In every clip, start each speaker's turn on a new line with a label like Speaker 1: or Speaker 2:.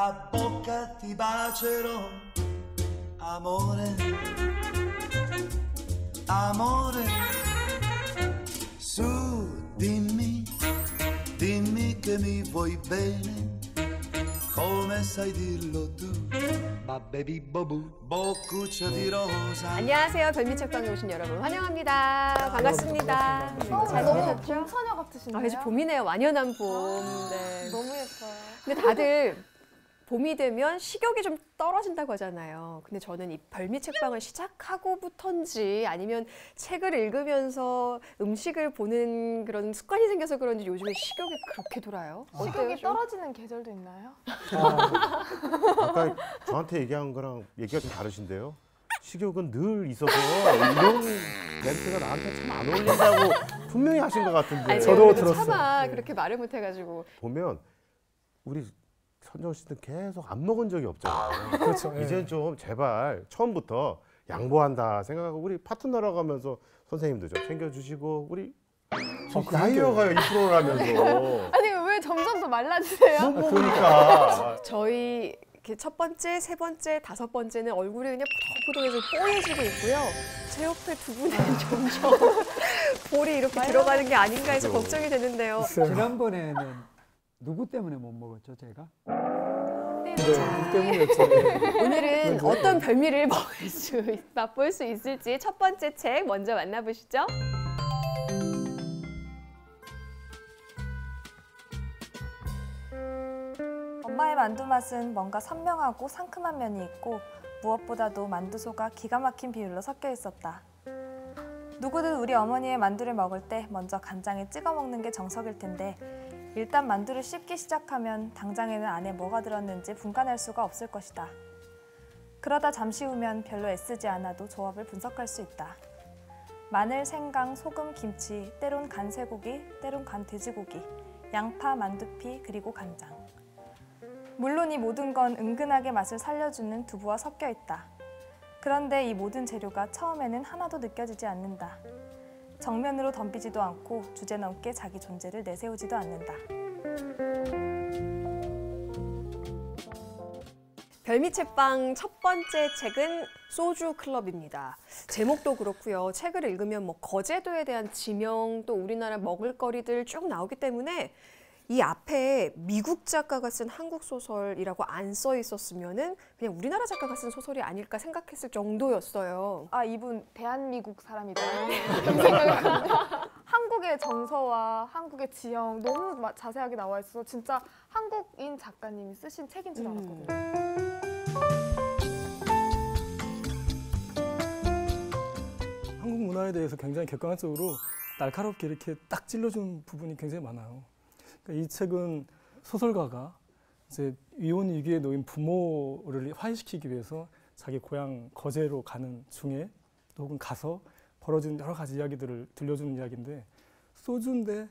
Speaker 1: la bocca ti bacerò, amore, amore, su dimmi, dimmi che mi vuoi bene, come sai dirlo tu, baby bobu, boccuccia di rosa.
Speaker 2: 안녕하세요. 별미책방에 오신 여러분 환영합니다. 반갑습니다. 네, 잘
Speaker 3: 너무
Speaker 2: 지내셨죠?
Speaker 3: 봄처녀 같으신데요?
Speaker 2: 이제 봄이네요. 완연한 봄. 네.
Speaker 3: 너무 예뻐요.
Speaker 2: 근데 다들 봄이 되면 식욕이 좀 떨어진다고 하잖아요. 근데 저는 이 별미책방을 시작하고부터인지 아니면 책을 읽으면서 음식을 보는 그런 습관이 생겨서 그런지 요즘에 식욕이 그렇게 돌아요.
Speaker 3: 식욕이 떨어지는 계절도 있나요?
Speaker 4: 아까 저한테 얘기한 거랑 얘기가 좀 다르신데요. 식욕은 늘 있어서 이런 멘트가 나한테 참 안 어울린다고 분명히 하신 것 같은데.
Speaker 2: 아니,
Speaker 5: 저도
Speaker 2: 저도
Speaker 5: 들었어요.
Speaker 2: 차마
Speaker 5: 네.
Speaker 2: 그렇게 말을 못해가지고.
Speaker 4: 보면 우리 선정 씨는 계속 안 먹은 적이 없잖아요.
Speaker 5: 그렇죠. 예.
Speaker 4: 이젠 좀 제발 처음부터 양보한다 생각하고 우리 파트너라고 하면서 선생님도 좀 챙겨주시고 우리 야이어가요 이 프로라면서.
Speaker 3: 아니 왜 점점 더 말라지세요?
Speaker 4: 그러니까
Speaker 2: 저희 이렇게 첫 번째, 세 번째, 다섯 번째는 얼굴이 그냥 포동포동해서 뽀얘지고 있고요. 제 옆에 두 분은 점점 볼이 이렇게 들어가는 게 아닌가 해서
Speaker 4: 그렇죠.
Speaker 2: 걱정이 되는데요.
Speaker 5: 지난번에는 누구 때문에 못 먹었죠, 제가?
Speaker 2: 네,
Speaker 5: 누구 때문이었죠. 네.
Speaker 2: 오늘은 어떤 별미를 맛볼 수 있을지 첫 번째 책 먼저 만나보시죠.
Speaker 6: 엄마의 만두 맛은 뭔가 선명하고 상큼한 면이 있고 무엇보다도 만두소가 기가 막힌 비율로 섞여 있었다. 누구든 우리 어머니의 만두를 먹을 때 먼저 간장에 찍어 먹는 게 정석일 텐데 일단 만두를 씹기 시작하면 당장에는 안에 뭐가 들었는지 분간할 수가 없을 것이다. 그러다 잠시 후면 별로 애쓰지 않아도 조합을 분석할 수 있다. 마늘, 생강, 소금, 김치, 때론 간 쇠고기, 때론 간 돼지고기, 양파, 만두피, 그리고 간장. 물론 이 모든 건 은근하게 맛을 살려주는 두부와 섞여 있다. 그런데 이 모든 재료가 처음에는 하나도 느껴지지 않는다. 정면으로 덤비지도 않고 주제넘게 자기 존재를 내세우지도 않는다.
Speaker 2: 별미책방 첫 번째 책은 소주 클럽입니다. 제목도 그렇고요. 책을 읽으면 뭐 거제도에 대한 지명 또 우리나라 먹을거리들 쭉 나오기 때문에 이 앞에 미국 작가가 쓴 한국 소설이라고 안 써 있었으면은 그냥 우리나라 작가가 쓴 소설이 아닐까 생각했을 정도였어요.
Speaker 3: 아 이분 대한민국 사람이다 이런 생각을 합니다. 한국의 정서와 한국의 지형 너무 자세하게 나와 있어서 진짜 한국인 작가님이 쓰신 책인 줄 알았거든요.
Speaker 5: 한국 문화에 대해서 굉장히 객관적으로 날카롭게 이렇게 딱 찔러준 부분이 굉장히 많아요. 그러니까 이 책은 소설가가 이제 이혼 위기에 놓인 부모를 화해시키기 위해서 자기 고향 거제로 가는 중에 혹은 가서 벌어진 여러 가지 이야기들을 들려주는 이야기인데 소주인데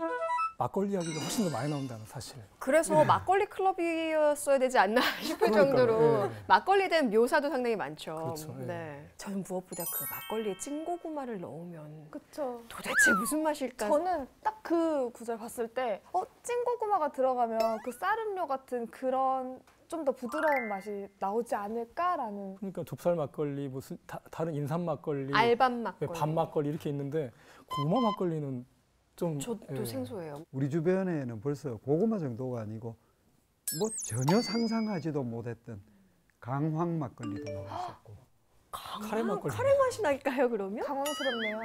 Speaker 5: 막걸리 이야기가 훨씬 더 많이 나온다는 사실.
Speaker 2: 그래서 막걸리 클럽이었어야 되지 않나 싶을
Speaker 5: 그러니까요.
Speaker 2: 정도로
Speaker 5: 네.
Speaker 2: 막걸리에 대한 묘사도 상당히 많죠.
Speaker 5: 그렇죠. 네.
Speaker 2: 네. 저는 무엇보다 그 막걸리에 찐고구마를 넣으면
Speaker 3: 그쵸.
Speaker 2: 도대체 무슨 맛일까?
Speaker 3: 저는 딱 그 구절 봤을 때 찐고구마가 들어가면 그 쌀음료 같은 그런 좀 더 부드러운 맛이 나오지 않을까라는.
Speaker 5: 그러니까 좁쌀 막걸리, 무슨 다른 인삼 막걸리,
Speaker 2: 알밤 막걸리.
Speaker 5: 밤 막걸리 이렇게 있는데 고구마 막걸리는 좀
Speaker 2: 저도
Speaker 5: 예.
Speaker 2: 생소해요.
Speaker 7: 우리 주변에는 벌써 고구마 정도가 아니고 뭐 전혀 상상하지도 못했던 강황 막걸리도 나왔었고.
Speaker 5: 카레 막걸리.
Speaker 2: 카레 맛이 날까요, 그러면?
Speaker 3: 당황스럽네요.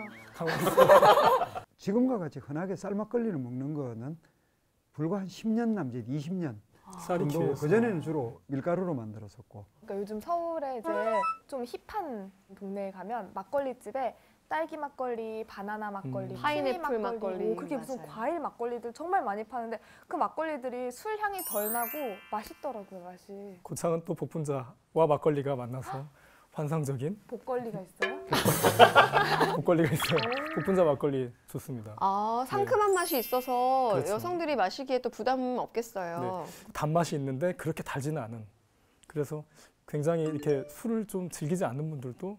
Speaker 7: 지금과 같이 흔하게 쌀막걸리를 먹는 거는 불과 한 10년 남짓, 20년
Speaker 5: 쌀이
Speaker 7: 정도.
Speaker 5: 귀해서.
Speaker 7: 그전에는 주로 밀가루로 만들었었고.
Speaker 3: 그러니까 요즘 서울에 이제 좀 힙한 동네에 가면 막걸리 집에 딸기 막걸리, 바나나 막걸리, 키위
Speaker 2: 파인애플 막걸리.
Speaker 3: 그렇게 무슨
Speaker 2: 맞아요.
Speaker 3: 과일 막걸리들 정말 많이 파는데 그 막걸리들이 술 향이 덜 나고 맛있더라고요, 맛이.
Speaker 5: 고창은 또 복분자와 막걸리가 만나서 환상적인
Speaker 3: 복걸리가 있어요?
Speaker 5: 복걸리가 있어요. 복분자 막걸리 좋습니다.
Speaker 2: 아, 상큼한 맛이 있어서
Speaker 5: 그렇죠.
Speaker 2: 여성들이 마시기에 또 부담 없겠어요.
Speaker 5: 단맛이 있는데 그렇게 달지는 않은. 그래서 굉장히 이렇게 술을 좀 즐기지 않는 분들도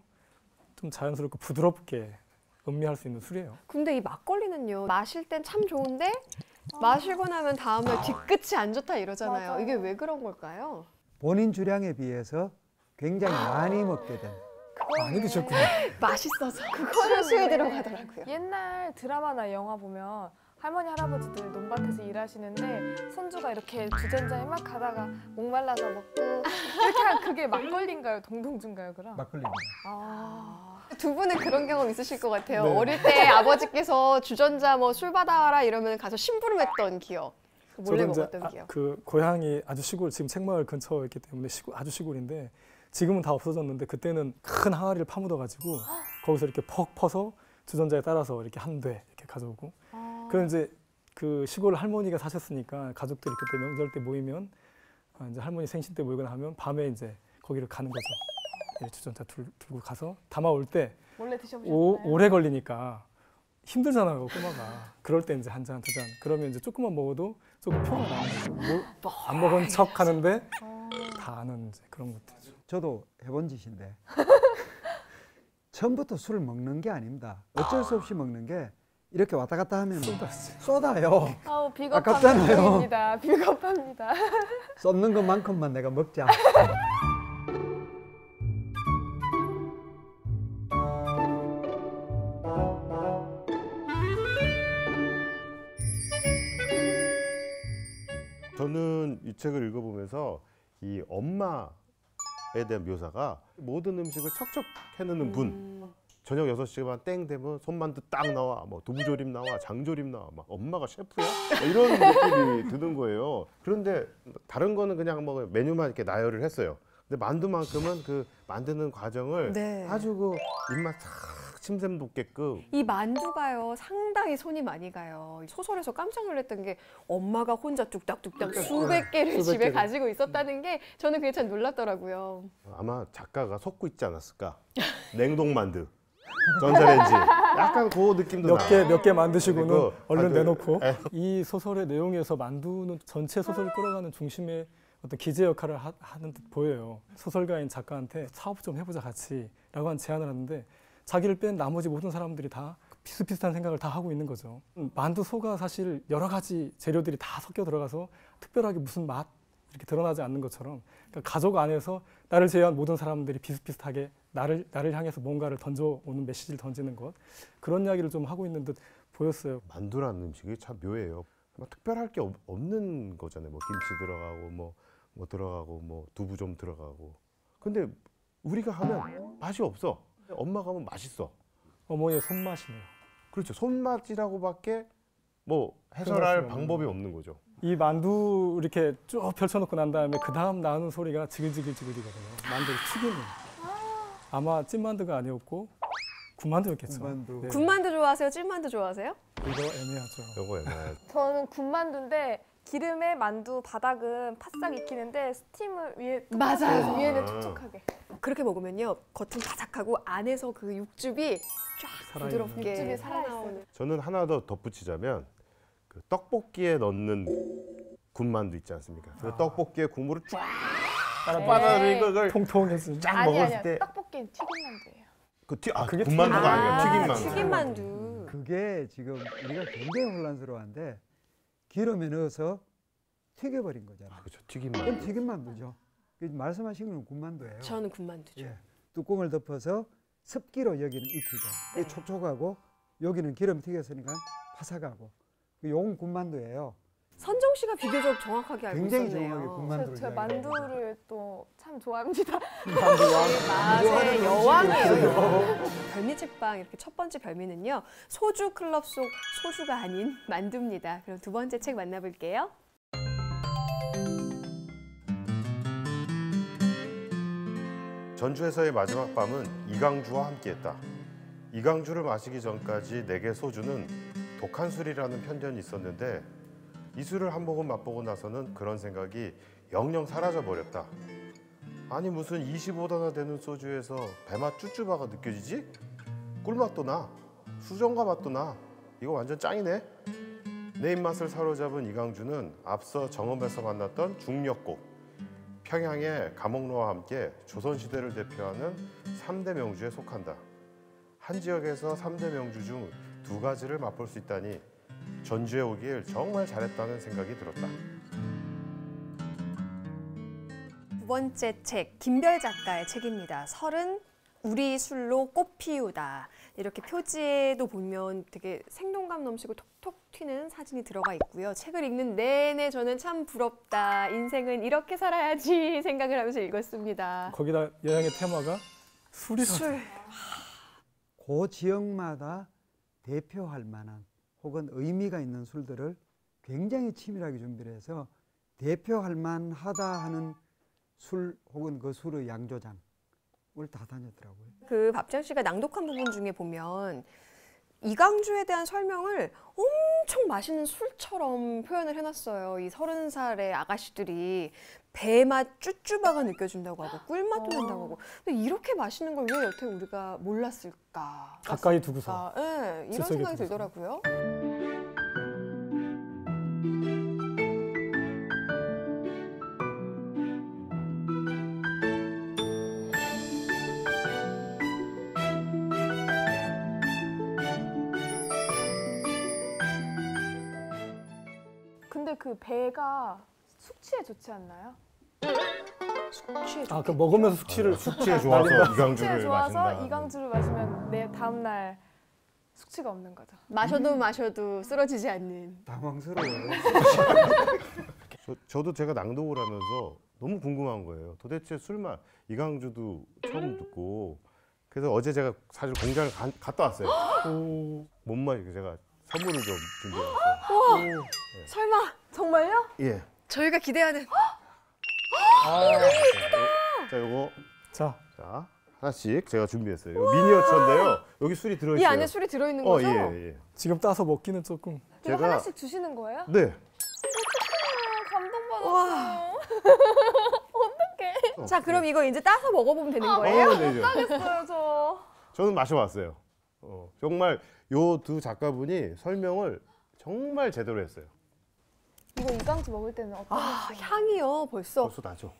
Speaker 5: 좀 자연스럽고 부드럽게 음미할 수 있는 술이에요.
Speaker 2: 근데 이 막걸리는요, 마실 땐 참 좋은데 마시고 나면 다음날 뒤끝이 안 좋다 이러잖아요.
Speaker 3: 맞아요.
Speaker 2: 이게 왜 그런 걸까요?
Speaker 7: 본인 주량에 비해서 굉장히 많이 먹게 된.
Speaker 5: 많이 드셨군요.
Speaker 2: 맛있어서 그거는 수에 들어가더라고요.
Speaker 3: 옛날 드라마나 영화 보면 할머니 할아버지들 논밭에서 일하시는데 손주가 이렇게 주전자에 막 가다가 목말라서 먹고 이렇게 한 그게 막걸리인가요? 동동주인가요? 그럼?
Speaker 7: 막걸리입니다.
Speaker 2: 두 분은 그런 경험 있으실 것 같아요.
Speaker 5: 네.
Speaker 2: 어릴 때 아버지께서 주전자 뭐 술 받아와라 이러면 가서 심부름했던 기억. 몰래
Speaker 5: 저도 이제
Speaker 2: 먹었던 기억.
Speaker 5: 그 고향이 아주 시골, 지금 책마을 근처에 있기 때문에 아주 시골인데 지금은 다 없어졌는데 그때는 큰 항아리를 파묻어가지고 거기서 이렇게 퍽 퍼서 주전자에 따라서 이렇게 한 대 이렇게 가져오고. 그럼 이제 그 시골 할머니가 사셨으니까 가족들이 그때 명절 때 모이면 이제 할머니 생신 때 모이거나 하면 밤에 이제 거기를 가는 거죠. 예, 주전자 들고 가서 담아올 때
Speaker 3: 몰래 드셔보셨나요?
Speaker 5: 오래 걸리니까 힘들잖아요, 꼬마가. 그럴 때 이제 한 잔, 두 잔. 그러면 이제 조금만 먹어도 조금 표가 나는 거죠. 안 먹은 척 하는데 다 아는 이제 그런 것들이죠.
Speaker 7: 저도 해본 짓인데 처음부터 술을 먹는 게 아닙니다. 어쩔 수 없이 먹는 게 이렇게 왔다 갔다 하면 쏟아요.
Speaker 3: 아우
Speaker 7: 아깝잖아요.
Speaker 3: 비겁합니다. 비겁합니다.
Speaker 7: 쏟는 것만큼만 내가 먹자.
Speaker 4: 저는 이 책을 읽어보면서 이 엄마에 대한 묘사가 모든 음식을 척척 해놓는 분. 저녁 6시만 땡 되면 손만두 딱 나와, 뭐 두부조림 나와, 장조림 나와, 막 엄마가 셰프야? 이런 느낌이 드는 거예요. 그런데 다른 거는 그냥 뭐 메뉴만 이렇게 나열을 했어요. 근데 만두만큼은 그 만드는 과정을
Speaker 2: 네.
Speaker 4: 아주 그 입맛 싹 침샘 돋게끔.
Speaker 2: 이 만두가요 상당히 손이 많이 가요. 소설에서 깜짝 놀랐던 게 엄마가 혼자 뚝딱뚝딱 수백 개를
Speaker 5: 수백
Speaker 2: 집에
Speaker 5: 개를.
Speaker 2: 가지고 있었다는 게 저는 그게 참 놀랐더라고요.
Speaker 4: 아마 작가가 속고 있지 않았을까? 냉동 만두, 전자레인지, 약간 그 느낌도 나.
Speaker 5: 몇 개 만드시고는
Speaker 4: 그리고
Speaker 5: 얼른
Speaker 4: 만두-
Speaker 5: 내놓고.
Speaker 4: 에.
Speaker 5: 이 소설의 내용에서 만두는 전체 소설을 끌어가는 중심의 어떤 기재 역할을 하는 듯 보여요. 소설가인 작가한테 사업 좀 해보자 같이 라고 한 제안을 하는데 자기를 뺀 나머지 모든 사람들이 다 비슷비슷한 생각을 다 하고 있는 거죠. 만두 소가 사실 여러 가지 재료들이 다 섞여 들어가서 특별하게 무슨 맛 이렇게 드러나지 않는 것처럼, 그러니까 가족 안에서 나를 제외한 모든 사람들이 비슷비슷하게 나를 향해서 뭔가를 던져오는 메시지를 던지는 것, 그런 이야기를 좀 하고 있는 듯 보였어요.
Speaker 4: 만두라는 음식이 참 묘해요. 뭐 특별할 게 없는 거잖아요. 뭐 김치 들어가고 뭐 들어가고 뭐 두부 좀 들어가고. 근데 우리가 하면 맛이 없어. 엄마가 하면 맛있어.
Speaker 5: 어머니의 손맛이네요.
Speaker 4: 그렇죠. 손맛이라고밖에 뭐 해설할
Speaker 5: 손맛이
Speaker 4: 방법이 없는 거죠.
Speaker 5: 이 만두 이렇게 쭉 펼쳐놓고 난 다음에 그 다음 나오는 소리가 지글지글지글이거든요. 만두를 튀기는. 아마 찐만두가 아니었고 군만두였겠죠.
Speaker 7: 군만두.
Speaker 5: 네.
Speaker 2: 군만두 좋아하세요? 찐만두 좋아하세요?
Speaker 5: 이거 애매하죠.
Speaker 4: 요거 옛날
Speaker 3: 저는 군만두인데 기름에 만두 바닥은 바싹 익히는데 스팀을 위에
Speaker 2: 맞아요.
Speaker 3: 위에는 촉촉하게.
Speaker 2: 그렇게 먹으면요 겉은 바삭하고 안에서 그 육즙이 쫙
Speaker 5: 살아있는.
Speaker 2: 부드럽게
Speaker 3: 육즙이
Speaker 2: 살아나오는.
Speaker 4: 저는 하나 더 덧붙이자면 그 떡볶이에 넣는 군만두 있지 않습니까? 그 떡볶이에 국물을 쫙 빨아들이고 그걸
Speaker 5: 통통해진.
Speaker 4: 쫙
Speaker 3: 아니
Speaker 4: 먹었을
Speaker 3: 아니요.
Speaker 4: 때
Speaker 3: 떡볶이는 튀김만두예요.
Speaker 4: 그게
Speaker 5: 그게
Speaker 4: 군만두가 아니라 튀김만두.
Speaker 2: 튀김만두.
Speaker 7: 그게 지금 우리가 굉장히 혼란스러운데 기름에 넣어서 튀겨버린 거잖아요.
Speaker 4: 그렇죠.
Speaker 7: 그건
Speaker 4: 튀김만두.
Speaker 7: 튀김만두죠. 말씀하신 건 군만두예요.
Speaker 2: 저는 군만두죠.
Speaker 7: 예. 뚜껑을 덮어서 습기로 여기는 익히죠. 이게 촉촉하고 여기는 기름 튀겼으니까 바삭하고. 요건 군만두예요.
Speaker 2: 선정 씨가 비교적 정확하게 알고
Speaker 7: 굉장히
Speaker 2: 있었네요.
Speaker 7: 정확하게 군만두를
Speaker 3: 제가
Speaker 7: 좋아해요.
Speaker 3: 만두를 또 참 좋아합니다.
Speaker 2: 맛의 여왕이에요. 별미책방 이렇게 첫 번째 별미는요. 소주 클럽 속 소주가 아닌 만두입니다. 그럼 두 번째 책 만나볼게요.
Speaker 4: 전주에서의 마지막 밤은 이강주와 함께했다. 이강주를 마시기 전까지 내게 소주는 독한 술이라는 편견이 있었는데 이 술을 한 모금 맛보고 나서는 그런 생각이 영영 사라져 버렸다. 아니 무슨 25도나 되는 소주에서 배맛 쭈쭈바가 느껴지지? 꿀맛도 나, 수정과 맛도 나. 이거 완전 짱이네. 내 입맛을 사로잡은 이강주는 앞서 정읍에서 만났던 중력곡, 평양의 가목로와 함께 조선시대를 대표하는 3대 명주에 속한다. 한 지역에서 3대 명주 중 2가지를 맛볼 수 있다니 전주에 오길 정말 잘했다는 생각이 들었다.
Speaker 2: 번째 책, 김별 작가의 책입니다. 설은 우리 술로 꽃 피우다. 이렇게 표지에도 보면 되게 생동감 넘치고 톡톡 튀는 사진이 들어가 있고요. 책을 읽는 내내 저는 참 부럽다. 인생은 이렇게 살아야지 생각을 하면서 읽었습니다.
Speaker 5: 거기다 여행의 테마가 술이라서.
Speaker 2: 술.
Speaker 7: 그 지역마다 대표할 만한 혹은 의미가 있는 술들을 굉장히 치밀하게 준비를 해서 대표할 만하다 하는 술 혹은 그 술의 양조장을 다 다녔더라고요.
Speaker 2: 그 밥장 씨가 낭독한 부분 중에 보면 이강주에 대한 설명을 엄청 맛있는 술처럼 표현을 해놨어요. 이 30살의 아가씨들이 배맛 쭈쭈바가 느껴진다고 하고 꿀맛도 난다고 하고. 근데 이렇게 맛있는 걸 왜 여태 우리가 몰랐을까?
Speaker 5: 가까이 두고서.
Speaker 2: 네, 이런
Speaker 5: 질색에
Speaker 2: 생각이
Speaker 5: 두고서.
Speaker 2: 들더라고요.
Speaker 3: 근데 그 배가 숙취에 좋지 않나요?
Speaker 5: 아, 그 먹으면서 숙취를
Speaker 4: 숙취에 좋아서
Speaker 3: 숙취에
Speaker 4: 이강주를
Speaker 3: 좋아서
Speaker 4: 마신다.
Speaker 3: 이강주를 마시면 내 다음 날 숙취가 없는 거죠.
Speaker 2: 마셔도 쓰러지지 않는.
Speaker 7: 당황스러워요.
Speaker 4: 저도 제가 낭독을 하면서 너무 궁금한 거예요. 도대체 술맛 이강주도 처음 듣고 그래서 어제 제가 사실 공장을 갔다 왔어요. 뭔 말이에요? 제가 선물을 좀 준비해왔어요.
Speaker 2: 설마
Speaker 3: 정말요?
Speaker 4: 예.
Speaker 2: 저희가 기대하는
Speaker 4: 자, 요거
Speaker 5: 자,
Speaker 4: 하나씩 제가 준비했어요. 이거 미니어처인데요. 여기 술이 들어있어요.
Speaker 2: 이 안에 술이 들어있는 거죠?
Speaker 4: 예.
Speaker 5: 지금 따서 먹기는 조금.
Speaker 3: 이거
Speaker 4: 제가-
Speaker 3: 하나씩 주시는 거예요?
Speaker 4: 네.
Speaker 3: 감동받았어요. 어떡해.
Speaker 2: 자, 그럼 이거 이제 따서 먹어보면 되는 거예요?
Speaker 4: 네.
Speaker 3: 못하겠어요, 저.
Speaker 4: 저는 마셔봤어요. 정말 요 두 작가분이 설명을 정말 제대로 했어요.
Speaker 3: 이거 이강주 먹을 때는 어떤
Speaker 2: 아,
Speaker 3: 느낌?
Speaker 2: 향이요, 벌써.
Speaker 4: 벌써 나죠.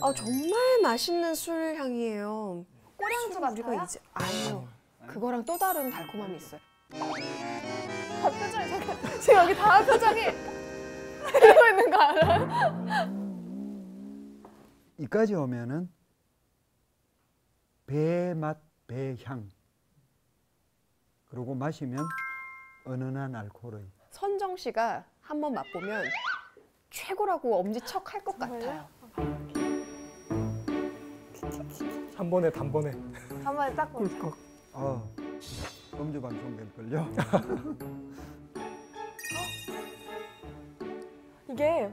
Speaker 2: 아, 정말 맛있는 술 향이에요.
Speaker 3: 꼬량주
Speaker 2: 술 우리가
Speaker 3: 같아요?
Speaker 2: 이제 아니요. 그거랑 또 다른 달콤함이 있어요.
Speaker 3: 아, 표정이 잠깐. 지금 여기 다 표정이 이러고 있는 거 알아요?
Speaker 7: 이까지 오면은 배맛, 배향 그리고 마시면 은은한 알코올의
Speaker 2: 선정 씨가 한번 맛보면 최고라고 엄지척 할 것
Speaker 3: 정말요?
Speaker 2: 같아요.
Speaker 5: 한 번에 단번에
Speaker 3: 한 번에 딱 먹자.
Speaker 5: 꿀꺽.
Speaker 7: 음주 방송 될걸요.
Speaker 3: 이게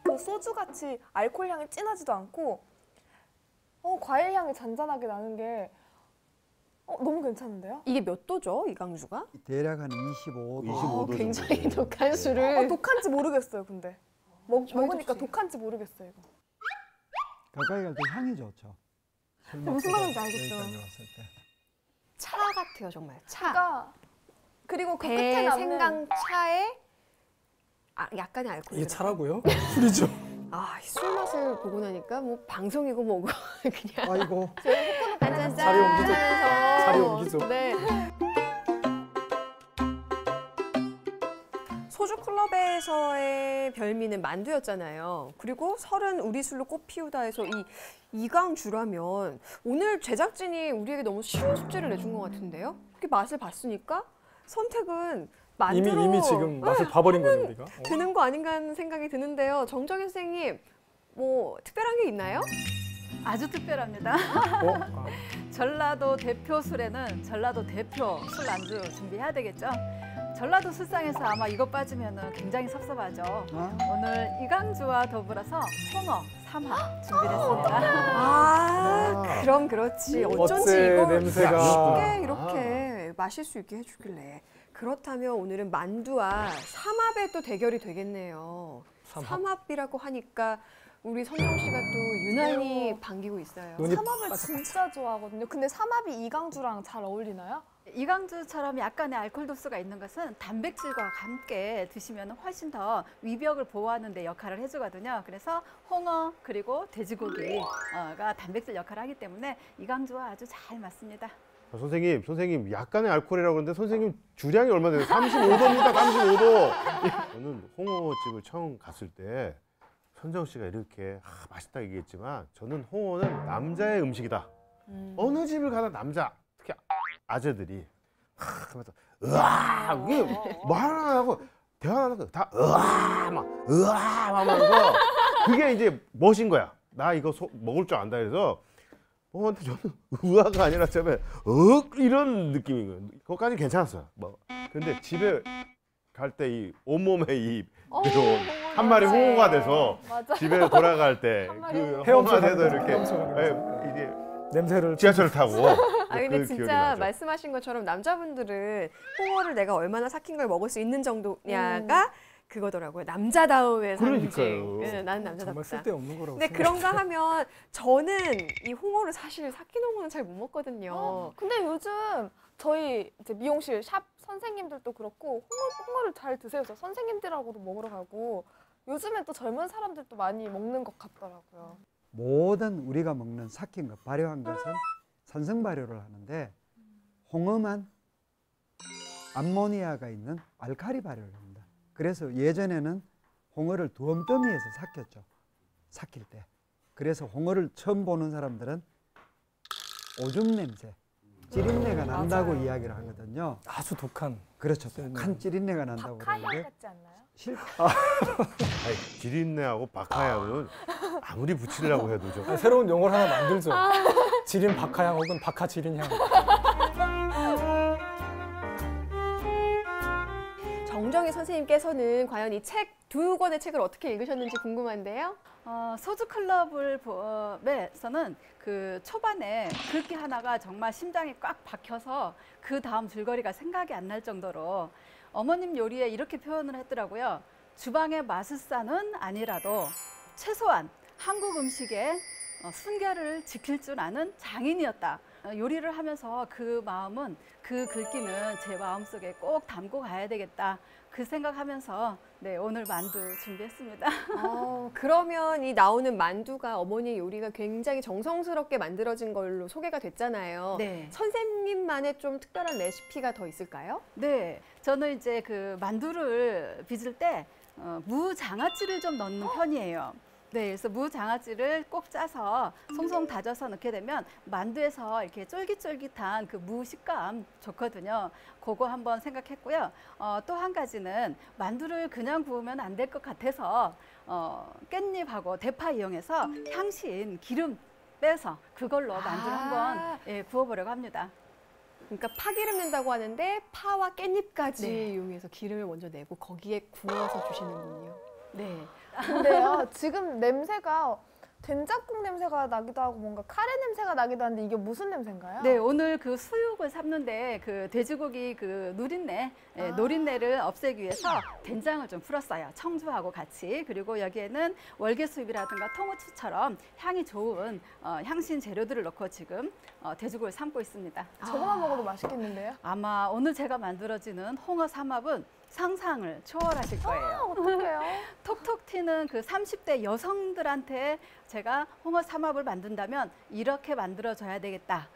Speaker 3: 그 소주 같이 알코올 향이 진하지도 않고 과일 향이 잔잔하게 나는 게 너무 괜찮은데요?
Speaker 2: 이게 몇 도죠, 이강주가?
Speaker 7: 대략 한 25도.
Speaker 4: 25도
Speaker 2: 굉장히
Speaker 4: 정도.
Speaker 2: 독한
Speaker 4: 네.
Speaker 2: 술을.
Speaker 3: 독한지 모르겠어요, 근데. 먹으니까
Speaker 2: 드세요.
Speaker 3: 독한지 모르겠어요, 이거.
Speaker 7: 가까이 갈 때 향이 좋죠. 술
Speaker 3: 무슨
Speaker 7: 먹고
Speaker 3: 말인지 알겠죠?
Speaker 7: 여기까지 왔을 때.
Speaker 2: 차 같아요, 정말. 차.
Speaker 3: 그리고 그 끝에
Speaker 2: 배
Speaker 3: 남는
Speaker 2: 생강 차에 약간의 알코올이
Speaker 5: 이게
Speaker 2: 들어가요.
Speaker 5: 차라고요? 술이죠.
Speaker 2: 아, 술 맛을 보고 나니까 뭐 방송이고 뭐고 그냥
Speaker 7: 아이고.
Speaker 2: 한잔
Speaker 5: 자리 옮기죠.
Speaker 2: 하면서.
Speaker 5: 자리 옮기죠.
Speaker 2: 네. 소주 클럽에서의 별미는 만두였잖아요. 그리고 설은 우리 술로 꽃 피우다에서 이 이강주라면 오늘 제작진이 우리에게 너무 쉬운 숙제를 내준 것 같은데요. 그렇게 맛을 봤으니까 선택은 만두로
Speaker 5: 이미 지금 맛을 봐버린 거죠 우리가.
Speaker 2: 드는 거 아닌가 하는 생각이 드는데요. 정정현 선생님, 뭐 특별한 게 있나요?
Speaker 8: 아주 특별합니다. 전라도 대표 술에는 전라도 대표 술 안주 준비해야 되겠죠. 전라도 술상에서 아마 이거 빠지면 굉장히 섭섭하죠. 오늘 이강주와 더불어서 홍어, 삼합 준비했습니다.
Speaker 2: 그럼 그렇지. 어쩐지
Speaker 5: 어째
Speaker 2: 이거
Speaker 5: 냄새가.
Speaker 2: 쉽게 이렇게 마실 수 있게 해주길래. 그렇다면 오늘은 만두와 삼합의 또 대결이 되겠네요. 삼합이라고 하니까 우리 선정 씨가 또 유난히 반기고 있어요.
Speaker 5: 눈이
Speaker 3: 삼합을 진짜 좋아하거든요. 근데 삼합이 이강주랑 잘 어울리나요?
Speaker 8: 이강주처럼 약간의 알코올 도수가 있는 것은 단백질과 함께 드시면 훨씬 더 위벽을 보호하는 데 역할을 해주거든요. 그래서 홍어 그리고 돼지고기가 단백질 역할을 하기 때문에 이강주와 아주 잘 맞습니다.
Speaker 4: 선생님 약간의 알코올이라고 그러는데 선생님 주량이 얼마 돼요? 35도입니다. 35도. 저는 홍어집을 처음 갔을 때 손정우 씨가 이렇게 맛있다 얘기했지만 저는 홍어는 남자의 음식이다. 어느 집을 가나 남자, 특히 아재들이 하면서 으아 이게 뭐 하나 하고 대화 안 하고 다 으아 막 으아 하면서 그게 이제 멋인 거야. 나 이거 먹을 줄 안다 그래서 근데 저는 으아가 아니라 처음에 이런 느낌인 거예요. 그거까지 괜찮았어요. 뭐 근데 집에 갈 때 이 온몸에 이 한 마리 홍어가 돼서
Speaker 3: 맞아.
Speaker 4: 집에 돌아갈 때 그 홍어가 돼서 이렇게 이게
Speaker 5: 냄새를
Speaker 4: 지하철을 타고
Speaker 2: 아 근데
Speaker 4: 그 기억이
Speaker 2: 진짜
Speaker 4: 나죠.
Speaker 2: 말씀하신 것처럼 남자분들은 홍어를 내가 얼마나 삭힌 걸 먹을 수 있는 정도냐가 그거더라고요. 남자다움의 상징.
Speaker 4: 그러니까요.
Speaker 2: 네, 나는
Speaker 5: 정말
Speaker 2: 남자답다.
Speaker 5: 쓸데없는 거라고.
Speaker 2: 근데 그런가 하면 저는 이 홍어를 사실 삭힌 홍어는 잘 못 먹거든요.
Speaker 3: 근데 요즘 저희 이제 미용실 샵 선생님들도 그렇고 홍어를 잘 드세요. 저 선생님들하고도 먹으러 가고 요즘엔 또 젊은 사람들도 많이 먹는 것 같더라고요.
Speaker 7: 모든 우리가 먹는 삭힌 것, 발효한 것은 산성 발효를 하는데 홍어만 암모니아가 있는 알칼리 발효를 합니다. 그래서 예전에는 홍어를 두엄더미에서 삭혔죠. 삭힐 때. 그래서 홍어를 처음 보는 사람들은 오줌 냄새, 찌린내가 난다고
Speaker 2: 맞아요.
Speaker 7: 이야기를 하거든요.
Speaker 5: 아주 독한.
Speaker 7: 그렇죠. 독한 찌린내가 난다고
Speaker 3: 박하향
Speaker 7: 그러는데
Speaker 3: 같지 않나요?
Speaker 4: 아니, 지린내하고 박하향은 아무리 붙이려고 해도 좀
Speaker 5: 새로운 용어를 하나 만들죠. 지린 박하향 혹은 박하 지린향.
Speaker 2: 정정희 선생님께서는 과연 이 책 두 권의 책을 어떻게 읽으셨는지 궁금한데요.
Speaker 8: 소주 클럽에서는 그 초반에 글귀 하나가 정말 심장에 꽉 박혀서 그 다음 줄거리가 생각이 안 날 정도로 어머님 요리에 이렇게 표현을 했더라고요. 주방의 마술사는 아니라도 최소한 한국 음식의 순결을 지킬 줄 아는 장인이었다. 요리를 하면서 그 마음은 그 글귀는 제 마음속에 꼭 담고 가야 되겠다. 그 생각하면서 네, 오늘 만두 준비했습니다.
Speaker 2: 그러면 이 나오는 만두가 어머니의 요리가 굉장히 정성스럽게 만들어진 걸로 소개가 됐잖아요.
Speaker 8: 네.
Speaker 2: 선생님만의 좀 특별한 레시피가 더 있을까요?
Speaker 8: 네, 저는 이제 그 만두를 빚을 때 무장아찌를 좀 넣는 편이에요. 네, 그래서 무장아찌를 꼭 짜서 송송 다져서 넣게 되면 만두에서 이렇게 쫄깃쫄깃한 그 무 식감 좋거든요. 그거 한번 생각했고요. 또 한 가지는 만두를 그냥 구우면 안 될 것 같아서 깻잎하고 대파 이용해서 향신 기름 빼서 그걸로 만두를 한번 구워보려고 합니다.
Speaker 2: 그러니까 파기름 낸다고 하는데 파와 깻잎까지
Speaker 8: 네.
Speaker 2: 이용해서 기름을 먼저 내고 거기에 구워서 주시는군요.
Speaker 8: 네.
Speaker 3: 근데요, 지금 냄새가 된장국 냄새가 나기도 하고 뭔가 카레 냄새가 나기도 하는데 이게 무슨 냄새인가요?
Speaker 8: 네, 오늘 그 수육을 삶는데 그 돼지고기 그 노린내를 없애기 위해서 된장을 좀 풀었어요. 청주하고 같이. 그리고 여기에는 월계수잎이라든가 통후추처럼 향이 좋은 향신 재료들을 넣고 지금 돼지고기를 삶고 있습니다.
Speaker 3: 저거만 먹어도 맛있겠는데요?
Speaker 8: 아마 오늘 제가 만들어지는 홍어 삼합은 상상을 초월하실 거예요.
Speaker 3: 어떡해요?
Speaker 8: 톡톡 튀는 그 30대 여성들한테 제가 홍어 삼합을 만든다면 이렇게 만들어줘야 되겠다.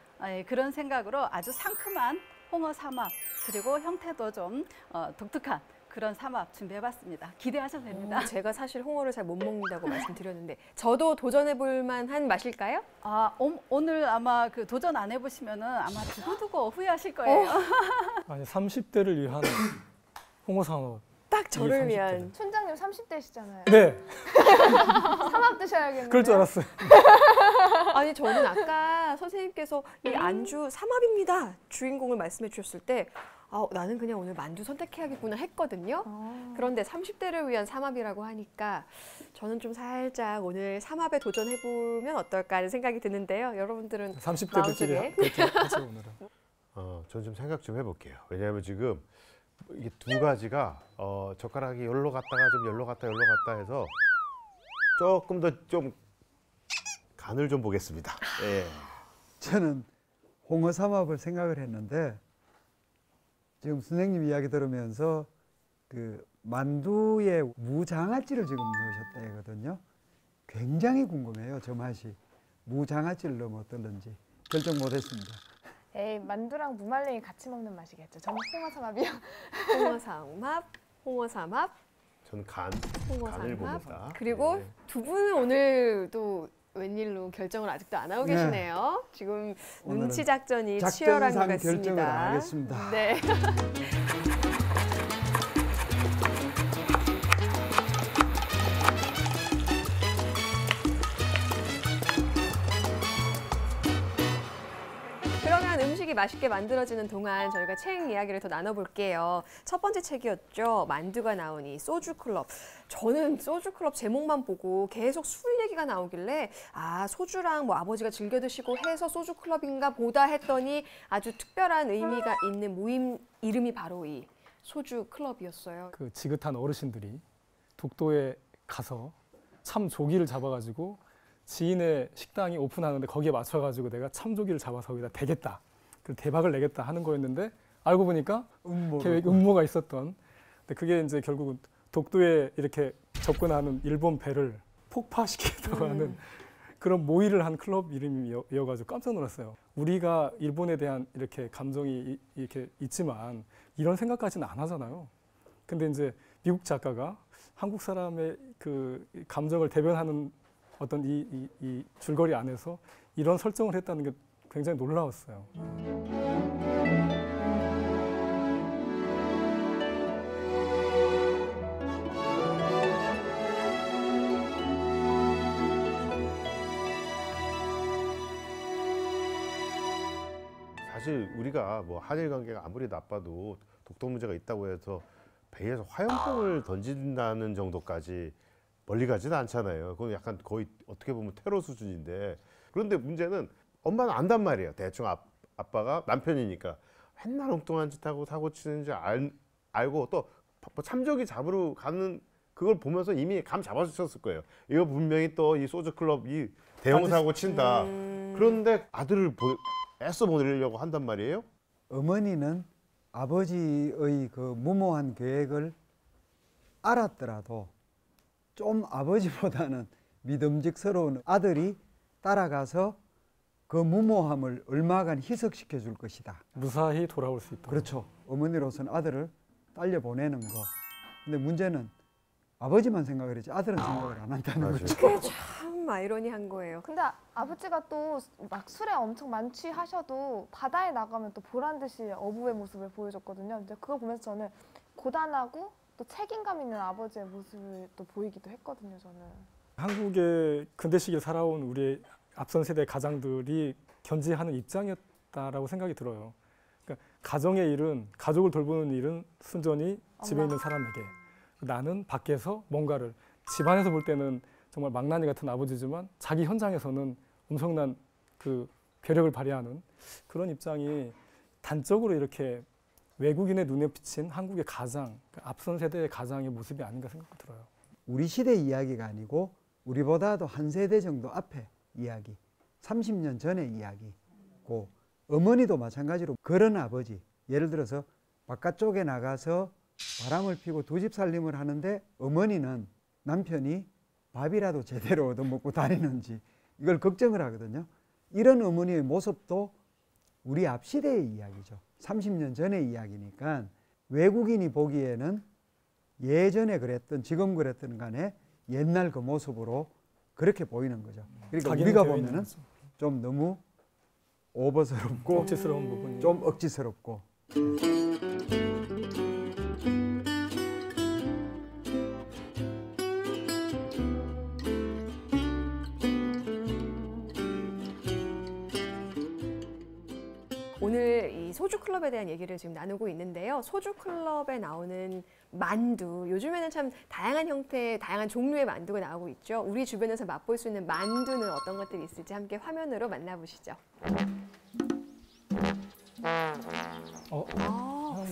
Speaker 8: 그런 생각으로 아주 상큼한 홍어 삼합 그리고 형태도 좀 독특한 그런 삼합 준비해봤습니다. 기대하셔도 됩니다.
Speaker 2: 제가 사실 홍어를 잘 못 먹는다고 말씀드렸는데 저도 도전해볼 만한 맛일까요?
Speaker 8: 오늘 아마 그 도전 안 해보시면은 아마 두고두고 후회하실 거예요.
Speaker 5: 아니 30대를 위한 홍어 상어.
Speaker 2: 딱 저를
Speaker 5: 30대.
Speaker 2: 위한.
Speaker 3: 촌장님 30대시잖아요.
Speaker 5: 네,
Speaker 3: 삼합 드셔야겠는데요?
Speaker 5: 그럴 줄 알았어요.
Speaker 2: 아니 저는 아까 선생님께서 이 안주 삼합입니다 주인공을 말씀해 주셨을 때 나는 그냥 오늘 만두 선택해야겠구나 했거든요. 그런데 30대를 위한 삼합이라고 하니까 저는 좀 살짝 오늘 삼합에 도전해보면 어떨까 하는 생각이 드는데요. 여러분들은
Speaker 5: 30대들끼리 그렇게 하죠 오늘은.
Speaker 4: 저는 좀 생각 좀 해볼게요. 왜냐하면 지금 이게 두 가지가 젓가락이 열로 갔다가 좀 열로 갔다 해서 조금 더 좀 간을 좀 보겠습니다. 예.
Speaker 7: 저는 홍어 삼합을 생각을 했는데 지금 선생님 이야기 들으면서 그 만두에 무장아찌를 지금 넣으셨다 하거든요. 굉장히 궁금해요. 저 맛이. 무장아찌를 넣으면 어떨는지 결정 못했습니다.
Speaker 3: 에이, 만두랑 무말랭이 같이 먹는 맛이겠죠. 저는 홍어 삼합이요.
Speaker 2: 홍어 삼합.
Speaker 4: 저는
Speaker 2: 홍어
Speaker 4: 간을
Speaker 2: 삼합.
Speaker 4: 봅니다.
Speaker 2: 그리고
Speaker 4: 네.
Speaker 2: 두 분은 오늘 또 웬일로 결정을 아직도 안 하고
Speaker 7: 네.
Speaker 2: 계시네요. 지금
Speaker 7: 오늘은
Speaker 2: 눈치 작전이 치열한 것
Speaker 7: 작전상
Speaker 2: 같습니다.
Speaker 7: 결정을 안 하겠습니다.
Speaker 2: 네. 그러면 음식이 맛있게 만들어지는 동안 저희가 책 이야기를 더 나눠볼게요. 첫 번째 책이었죠. 만두가 나오니 소주클럽. 저는 소주클럽 제목만 보고 계속 술 얘기가 나오길래 아 소주랑 뭐 아버지가 즐겨 드시고 해서 소주클럽인가 보다 했더니 아주 특별한 의미가 있는 모임 이름이 바로 이 소주클럽이었어요.
Speaker 5: 그 지긋한 어르신들이 독도에 가서 참 조기를 잡아가지고 지인의 식당이 오픈하는데 거기에 맞춰가지고 내가 참조기를 잡아서 거기다 대겠다. 그 대박을 내겠다 하는 거였는데 알고 보니까 계획 음모가 있었던. 근데 그게 이제 결국은 독도에 이렇게 접근하는 일본 배를 폭파시키겠다고 하는 그런 모의를 한 클럽 이름이어가지고 깜짝 놀랐어요. 우리가 일본에 대한 이렇게 감정이 이렇게 있지만 이런 생각까지는 안 하잖아요. 근데 이제 미국 작가가 한국 사람의 그 감정을 대변하는 어떤 이 줄거리 안에서 이런 설정을 했다는 게 굉장히 놀라웠어요.
Speaker 4: 사실 우리가 뭐 한일 관계가 아무리 나빠도 독도 문제가 있다고 해서 배에서 화염병을 던진다는 정도까지 멀리 가지는 않잖아요. 그건 약간 거의 어떻게 보면 테러 수준인데, 그런데 문제는 엄마는 안단 말이에요. 대충 아빠가 남편이니까 맨날 엉뚱한 짓 하고 사고 치는 줄 알고 또 참조기 잡으러 가는 그걸 보면서 이미 감 잡아주셨을 거예요. 이거 분명히 또 이 소주클럽 이 대형 사고 친다. 그런데 아들을 애써 보내려고 한단 말이에요.
Speaker 7: 어머니는 아버지의 그 무모한 계획을 알았더라도 좀 아버지보다는 믿음직스러운 아들이 따라가서 그 무모함을 얼마간 희석시켜 줄 것이다.
Speaker 5: 무사히 돌아올 수 있도록.
Speaker 7: 그렇죠. 어머니로서는 아들을 딸려 보내는 거. 근데 문제는 아버지만 생각을 했지 아들은 생각을 안 한다는 거죠.
Speaker 2: 그게 참 아이러니한 거예요.
Speaker 3: 근데 아버지가 또 막 술에 엄청 만취하셔도 바다에 나가면 또 보란 듯이 어부의 모습을 보여줬거든요. 근데 그거 보면서 저는 고단하고 또 책임감 있는 아버지의 모습을 또 보이기도 했거든요. 저는.
Speaker 5: 한국의 근대 시기를 살아온 우리 앞선 세대 가장들이 견지하는 입장이었다라고 생각이 들어요. 그러니까 가정의 일은, 가족을 돌보는 일은 순전히 집에 있는 사람에게, 나는 밖에서 뭔가를, 집안에서 볼 때는 정말 망나니 같은 아버지지만 자기 현장에서는 엄청난 그 괴력을 발휘하는 그런 입장이 단적으로 이렇게 외국인의 눈에 비친 한국의 가장, 앞선 세대의 가장의 모습이 아닌가 생각이 들어요.
Speaker 7: 우리 시대 이야기가 아니고 우리보다도 한 세대 정도 앞에 이야기, 30년 전의 이야기고, 어머니도 마찬가지로 그런 아버지, 예를 들어서 바깥쪽에 나가서 바람을 피고 두 집 살림을 하는데 어머니는 남편이 밥이라도 제대로 얻어먹고 다니는지 이걸 걱정을 하거든요. 이런 어머니의 모습도 우리 앞 시대의 이야기죠. 30년 전의 이야기니까 외국인이 보기에는 예전에 그랬던, 지금 그랬던 간에 옛날 그 모습으로 그렇게 보이는 거죠. 그러니까 우리가 보면은 좀 너무 오버스럽고
Speaker 5: 억지스러운 부분이
Speaker 7: 좀 억지스럽고.
Speaker 2: 오늘 이 소주클럽에 대한 얘기를 지금 나누고 있는데요. 소주클럽에 나오는 만두, 요즘에는 참 다양한 형태, 다양한 종류의 만두가 나오고 있죠. 우리 주변에서 맛볼 수 있는 만두는 어떤 것들이 있을지 함께 화면으로 만나보시죠.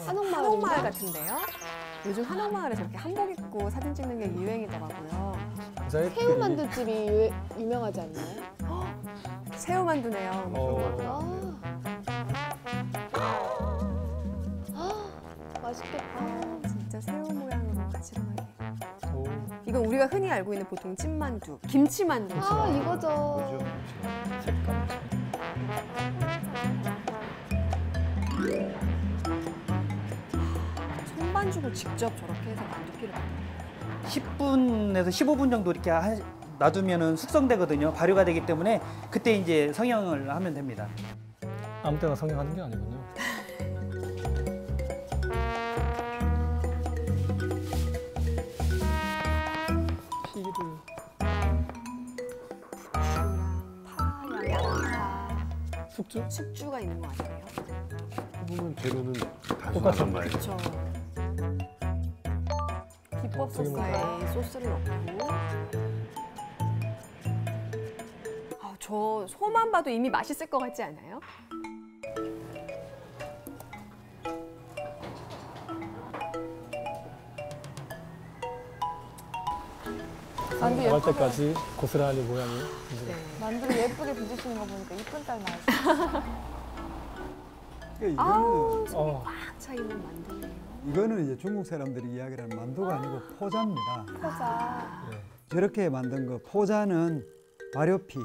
Speaker 2: 한옥마을 같은데요. 요즘 한옥마을에 저렇게 한복 입고 사진 찍는 게 유행이더라고요.
Speaker 3: 새우 만두집이 유명하지 않나요?
Speaker 2: 새우만두네요.
Speaker 3: 맛있겠다.
Speaker 2: 진짜 새우 모양으로 가지런하게. 이건 우리가 흔히 알고 있는 보통 찐만두, 김치만두.
Speaker 3: 이거죠.
Speaker 5: 색감.
Speaker 2: 손반죽을 직접 저렇게 해서 만두피를 만들어요.
Speaker 9: 10분에서 15분 정도 이렇게 놔두면은 숙성되거든요. 발효가 되기 때문에 그때 이제 성형을 하면 됩니다.
Speaker 5: 아무 때나 성형하는 게 아니군요. 피기를
Speaker 2: 파랑 양파,
Speaker 5: 숙주?
Speaker 2: 숙주가 있는 것 같아요.
Speaker 4: 보면 재료는
Speaker 5: 똑같은
Speaker 4: 단순하단 말이에요.
Speaker 2: 그렇죠.
Speaker 3: 비법
Speaker 5: 저기 뭐-
Speaker 3: 소스예요.
Speaker 2: 네, 소스를 넣고. 저 소만 봐도 이미 맛있을 것 같지 않아요?
Speaker 3: 만두
Speaker 5: 나갈
Speaker 3: 예쁘게,
Speaker 5: 때까지 고스란히 모양이.
Speaker 2: 네.
Speaker 3: 만두를 예쁘게 빚으시는 거 보니까 이쁜 딸 나왔어요.
Speaker 7: 그러니까
Speaker 2: 아우,
Speaker 7: 이거는,
Speaker 2: 속이 꽉 차 있는 만두예요.
Speaker 7: 이거는 이제 중국 사람들이 이야기하는 만두가 아니고 포자입니다.
Speaker 3: 포자.
Speaker 7: 네. 저렇게 만든 거 포자는 발효피,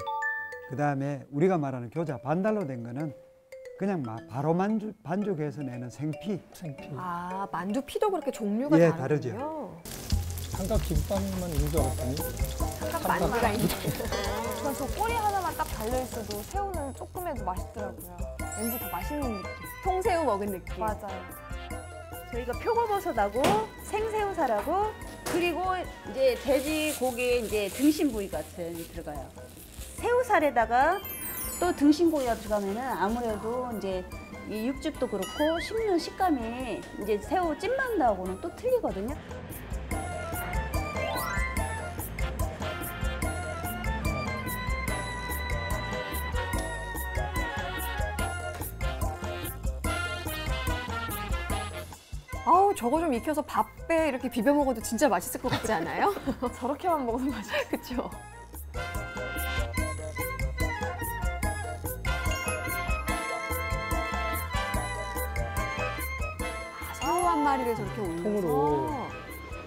Speaker 7: 그 다음에 우리가 말하는 교자 반달로 된 거는 그냥 바로 반죽해서 내는 생피.
Speaker 5: 생피.
Speaker 2: 아, 만두 피도 그렇게 종류가
Speaker 7: 예,
Speaker 2: 다르군요.
Speaker 5: 삼각 김밥만 있는 줄 알았더니
Speaker 2: 만두가 있는.
Speaker 3: 전 저 꼬리 하나만 딱 달려있어도 새우는 조금 해도 맛있더라고요. 왠지 더 맛있는 느낌.
Speaker 2: 통새우 먹은 느낌.
Speaker 3: 맞아요.
Speaker 10: 저희가 표고버섯하고 생새우살하고 그리고 이제 돼지고기에 이제 등심 부위 같은 게 들어가요. 새우살에다가 또 등심 고기가 들어가면은 아무래도 이제 이 육즙도 그렇고 씹는 식감이 이제 새우 찐만두하고는 또 틀리거든요.
Speaker 2: 아우, 저거 좀 익혀서 밥에 이렇게 비벼 먹어도 진짜 맛있을 것 같지 않아요?
Speaker 3: 저렇게만 먹어도 맛있어요.
Speaker 2: 그렇죠. 새우 한 마리를 저렇게 올려서
Speaker 5: 통으로.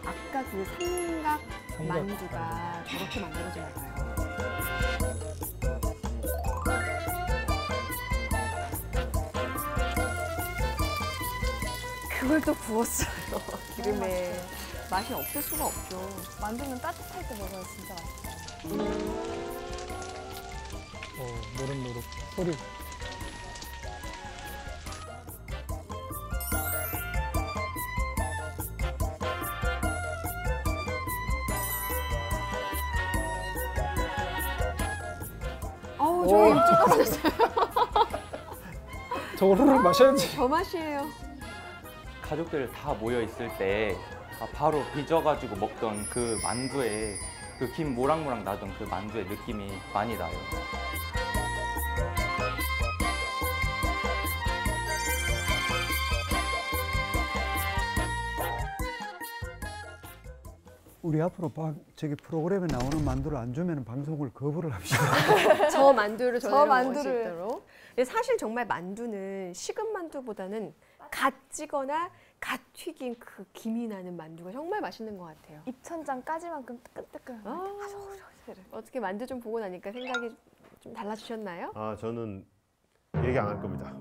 Speaker 2: 아까 그 삼각
Speaker 5: 삼각.
Speaker 2: 만두가 저렇게 만들어지나 봐요. 그걸 또 구웠어요. 기름에. 맛이 없을 수가 없죠.
Speaker 3: 만두는 따뜻할 때 먹어야 진짜 맛있어요.
Speaker 5: 노릇노릇 소리.
Speaker 2: 어우, 저 일찍 떨어졌어요.
Speaker 5: 저거를 마셔야지.
Speaker 2: 저 맛이에요.
Speaker 11: 가족들 다 모여 있을 때 바로 빚어가지고 먹던 그 만두에 그 김 모락모락 나던 그 만두의 느낌이 많이 나요.
Speaker 7: 우리 앞으로 저기 프로그램에 나오는 만두를 안 주면 방송을 거부를 합시다.
Speaker 2: 저 만두를
Speaker 3: 저
Speaker 2: 저대로 먹을 수
Speaker 3: 만두를.
Speaker 2: 있도록. 근데 사실 정말 만두는 식은 만두보다는 갓 찌거나 갓 튀긴 그 김이 나는 만두가 정말 맛있는 것 같아요.
Speaker 3: 입천장까지만큼 뜨끈뜨끈.
Speaker 2: 어떻게 만두 좀 보고 나니까 생각이 좀 달라지셨나요?
Speaker 4: 아, 저는 얘기 안 할 겁니다.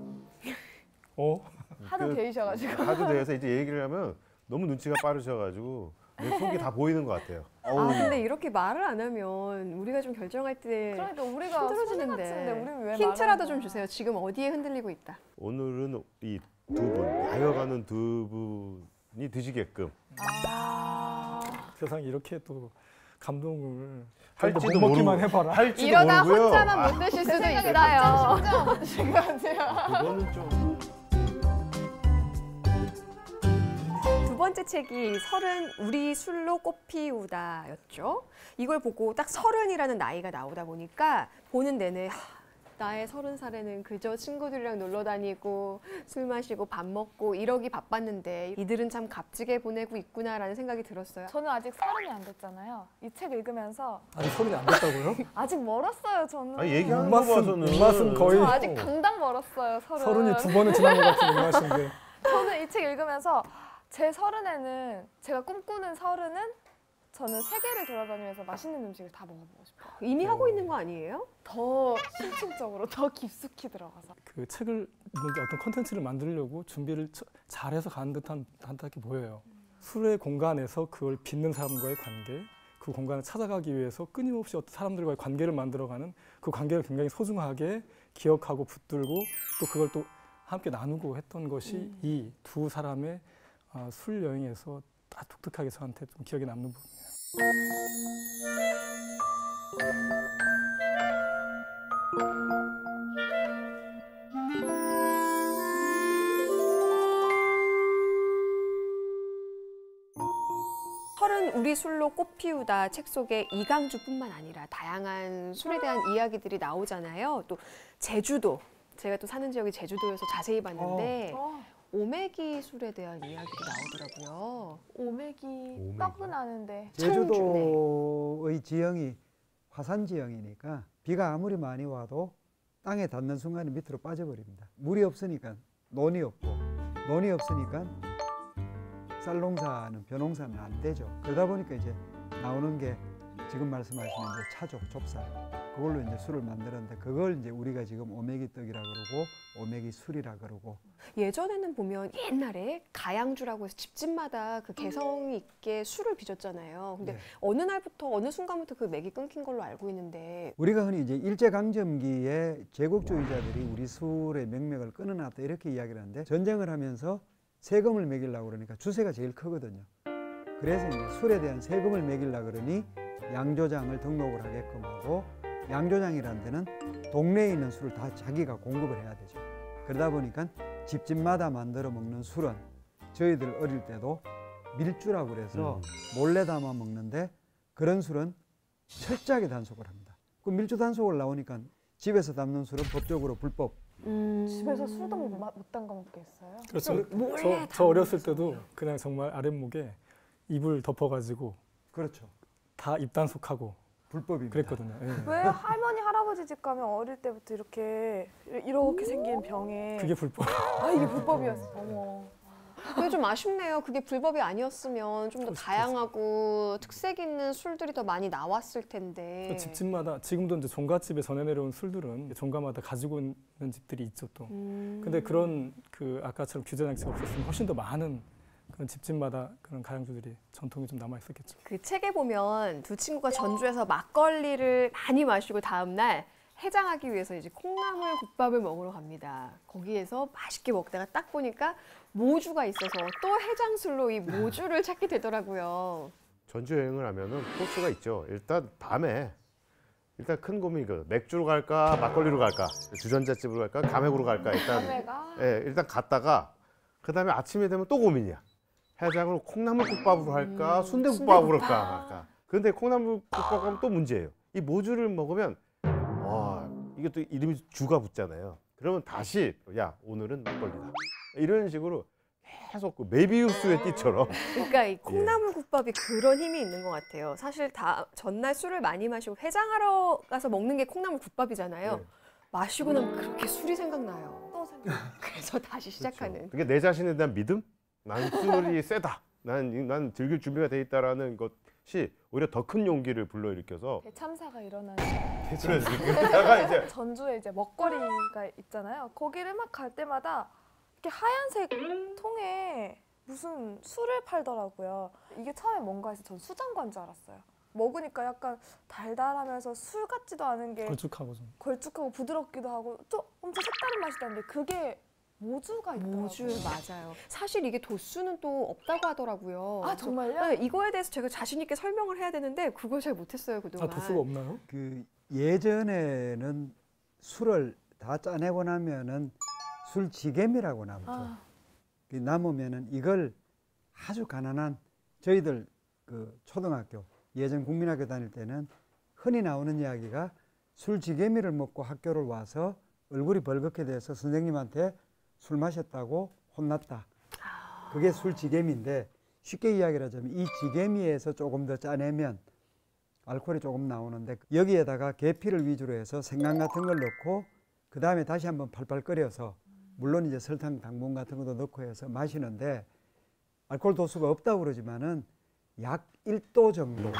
Speaker 3: 하도 배이셔가지고.
Speaker 4: 하도 돼서 이제 얘기를 하면 너무 눈치가 빠르셔가지고 내 속이 다 보이는 것 같아요.
Speaker 2: 아, 근데 이렇게 말을 안 하면 우리가 좀 결정할 때
Speaker 3: 그러니까 우리가 손해 같은데
Speaker 2: 힘들어지는데
Speaker 3: 우리 왜
Speaker 2: 힌트라도
Speaker 3: 말하는
Speaker 2: 좀
Speaker 3: 거야?
Speaker 2: 주세요. 지금 어디에 흔들리고 있다.
Speaker 4: 오늘은 이 두 분, 하여가는 두 분이 드시게끔
Speaker 5: 세상에 이렇게 또 감동을
Speaker 4: 할지도
Speaker 5: 못 먹기만
Speaker 4: 모르고
Speaker 5: 해봐라.
Speaker 4: 할지도
Speaker 3: 이러다
Speaker 4: 모르고요.
Speaker 3: 혼자만 못 드실 수도 있어요. 지금
Speaker 4: 그거는 좀
Speaker 2: 두 번째 책이 서른 우리 술로 꽃 피우다였죠. 이걸 보고 딱 서른이라는 나이가 나오다 보니까 보는 내내 나의 30살에는 그저 친구들이랑 놀러 다니고 술 마시고 밥 먹고 이러기 바빴는데 이들은 참 값지게 보내고 있구나라는 생각이 들었어요.
Speaker 3: 저는 아직 30이 안 됐잖아요. 이 책 읽으면서
Speaker 5: 아직 소리 안 됐다고요?
Speaker 3: 아직 멀었어요. 저는.
Speaker 4: 아니, 얘기하는 거 봐서는
Speaker 5: 입맛은 거의
Speaker 3: 저 아직 당당 멀었어요. 30.
Speaker 5: 서른이 두 번은 지난 것 같은 입맛인데.
Speaker 3: 저는 이 책 읽으면서 제 30에는 제가 꿈꾸는 30은 저는 세계를 돌아다니면서 맛있는 음식을 다 먹어보고 싶어요.
Speaker 2: 이미 하고 있는 거 아니에요?
Speaker 3: 더 심층적으로 더 깊숙이 들어가서.
Speaker 5: 그 책을 어떤 컨텐츠를 만들려고 준비를 잘해서 가는 듯한 게 보여요. 술의 공간에서 그걸 빚는 사람과의 관계, 그 공간을 찾아가기 위해서 끊임없이 어떤 사람들과의 관계를 만들어가는 그 관계를 굉장히 소중하게 기억하고 붙들고 또 그걸 또 함께 나누고 했던 것이 이 두 사람의 술 여행에서 다 독특하게 저한테 좀 기억에 남는 부분이에요.
Speaker 2: 설은 우리 술로 꽃 피우다 책 속에 이강주뿐만 아니라 다양한 술에 대한 이야기들이 나오잖아요. 또 제주도, 제가 또 사는 지역이 제주도여서 자세히 봤는데 오메기 술에 대한 이야기도 나오더라고요.
Speaker 3: 오메기 떡은 아는데
Speaker 7: 제주도의 지형이 화산 지형이니까 비가 아무리 많이 와도 땅에 닿는 순간에 밑으로 빠져버립니다. 물이 없으니까 논이 없고 논이 없으니까 쌀 농사는 벼농사는 안 되죠. 그러다 보니까 이제 나오는 게 지금 말씀하신 이제 차족, 좁쌀 그걸로 이제 술을 만들었는데 그걸 이제 우리가 지금 오메기 떡이라 그러고 오메기 술이라 그러고.
Speaker 2: 예전에는 보면 옛날에 가양주라고 해서 집집마다 그 개성 있게 술을 빚었잖아요. 근데
Speaker 7: 네.
Speaker 2: 어느 날부터 어느 순간부터 그 맥이 끊긴 걸로 알고 있는데
Speaker 7: 우리가 흔히 이제 일제강점기에 제국주의자들이 우리 술의 명맥을 끊어놨다 이렇게 이야기를 하는데 전쟁을 하면서 세금을 매기려고 그러니까 주세가 제일 크거든요. 그래서 이제 술에 대한 세금을 매기려고 그러니 양조장을 등록을 하게끔 하고 양조장이라는 데는 동네에 있는 술을 다 자기가 공급을 해야 되죠. 그러다 보니까 집집마다 만들어 먹는 술은 저희들 어릴 때도 밀주라고 그래서 몰래 담아 먹는데 그런 술은 철저하게 단속을 합니다. 그 밀주 단속을 나오니까 집에서 담는 술은 법적으로 불법.
Speaker 3: 집에서 술도 못 담가 먹겠어요?
Speaker 5: 그렇죠. 저 어렸을 때도 그냥 정말 아랫목에 이불 덮어가지고
Speaker 7: 그렇죠.
Speaker 5: 다 입단속하고
Speaker 7: 불법입니다.
Speaker 5: 그랬거든요. 예.
Speaker 3: 왜 할머니 할아버지 집 가면 어릴 때부터 이렇게 생긴 병에
Speaker 5: 그게 불법.
Speaker 3: 아 이게 불법이었어. 어머.
Speaker 2: 그게 좀 아쉽네요. 그게 불법이 아니었으면 좀 더 다양하고 특색 있는 술들이 더 많이 나왔을 텐데.
Speaker 5: 집집마다 지금도 이제 종갓집에 전해 내려온 술들은 종가마다 가지고 있는 집들이 있죠 또. 근데 그런 그 아까처럼 규제 장치가 없었으면 훨씬 더 많은 그런 집집마다 그런 가양주들이 전통이 좀 남아 있었겠죠.
Speaker 2: 그 책에 보면 두 친구가 전주에서 막걸리를 많이 마시고 다음 날 해장하기 위해서 이제 콩나물 국밥을 먹으러 갑니다. 거기에서 맛있게 먹다가 딱 보니까 모주가 있어서 또 해장술로 이 모주를 찾게 되더라고요.
Speaker 4: 전주 여행을 하면은 코스가 있죠. 일단 밤에 일단 큰 고민이거든. 맥주로 갈까, 막걸리로 갈까, 주전자집으로 갈까, 가맥으로 갈까. 일단 갔다가 그 다음에 아침에 되면 또 고민이야. 해장으로 콩나물국밥으로 할까, 순대국밥으로 할까. 그런데 콩나물국밥 가면 또 문제예요. 이 모주를 먹으면 이게 또 이름이 주가 붙잖아요. 그러면 다시 야 오늘은 막걸리다. 이런 식으로 계속 그 메비우스의 띠처럼.
Speaker 2: 그러니까 이 콩나물국밥이 그런 힘이 있는 것 같아요. 사실 다 전날 술을 많이 마시고 해장하러 가서 먹는 게 콩나물국밥이잖아요.
Speaker 4: 네.
Speaker 2: 마시고 나면 그렇게 술이 생각나요. 또 그래서 다시 시작하는.
Speaker 4: 그렇죠. 그게 내 자신에 대한 믿음? 난 술이 세다. 난 즐길 준비가 돼 있다라는 것이 오히려 더 큰 용기를 불러일으켜서
Speaker 3: 대참사가 일어나는.
Speaker 4: 그러다가 이제
Speaker 3: 전주에 이제 먹거리가 있잖아요. 거기를 막 갈 때마다 이렇게 하얀색 통에 무슨 술을 팔더라고요. 이게 처음에 뭔가 해서 전 수정과인 줄 알았어요. 먹으니까 약간 달달하면서 술 같지도 않은 게 걸쭉하고 부드럽기도 하고 또 엄청 색다른 맛이 나는데 그게 모주가 있더라고요.
Speaker 2: 모주 맞아요. 사실 이게 도수는 또 없다고 하더라고요.
Speaker 3: 아 정말요?
Speaker 2: 네, 이거에 대해서 제가 자신 있게 설명을 해야 되는데 그걸 잘 못했어요 그동안.
Speaker 5: 도수가 없나요?
Speaker 7: 그 예전에는 술을 다 짜내고 나면은 술지겜이라고 남죠. 남으면은 이걸 아주 가난한 저희들 그 초등학교 예전 국민학교 다닐 때는 흔히 나오는 이야기가 술지게미를 먹고 학교를 와서 얼굴이 벌겋게 돼서 선생님한테 술 마셨다고 혼났다. 그게 술지게미인데 쉽게 이야기를 하자면 이 지게미에서 조금 더 짜내면 알코올이 조금 나오는데 여기에다가 계피를 위주로 해서 생강 같은 걸 넣고 그 다음에 다시 한번 팔팔 끓여서 물론 이제 설탕, 당분 같은 것도 넣고 해서 마시는데 알코올 도수가 없다고 그러지만은 약 1도 정도.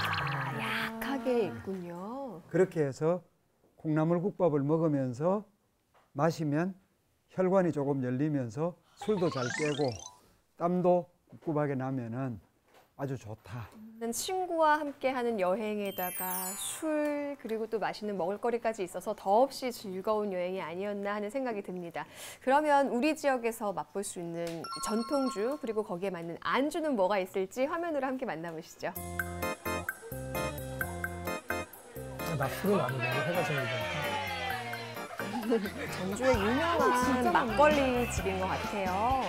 Speaker 2: 약하게 있군요.
Speaker 7: 그렇게 해서 콩나물국밥을 먹으면서 마시면 혈관이 조금 열리면서 술도 잘 깨고 땀도 꿉꿉하게 나면은 아주 좋다.
Speaker 2: 친구와 함께하는 여행에다가 술 그리고 또 맛있는 먹을거리까지 있어서 더없이 즐거운 여행이 아니었나 하는 생각이 듭니다. 그러면 우리 지역에서 맛볼 수 있는 전통주 그리고 거기에 맞는 안주는 뭐가 있을지 화면으로 함께 만나보시죠.
Speaker 5: 나 술은 아니고 해가 지니까.
Speaker 2: 전주의 유명한 막걸리 집인 것 같아요.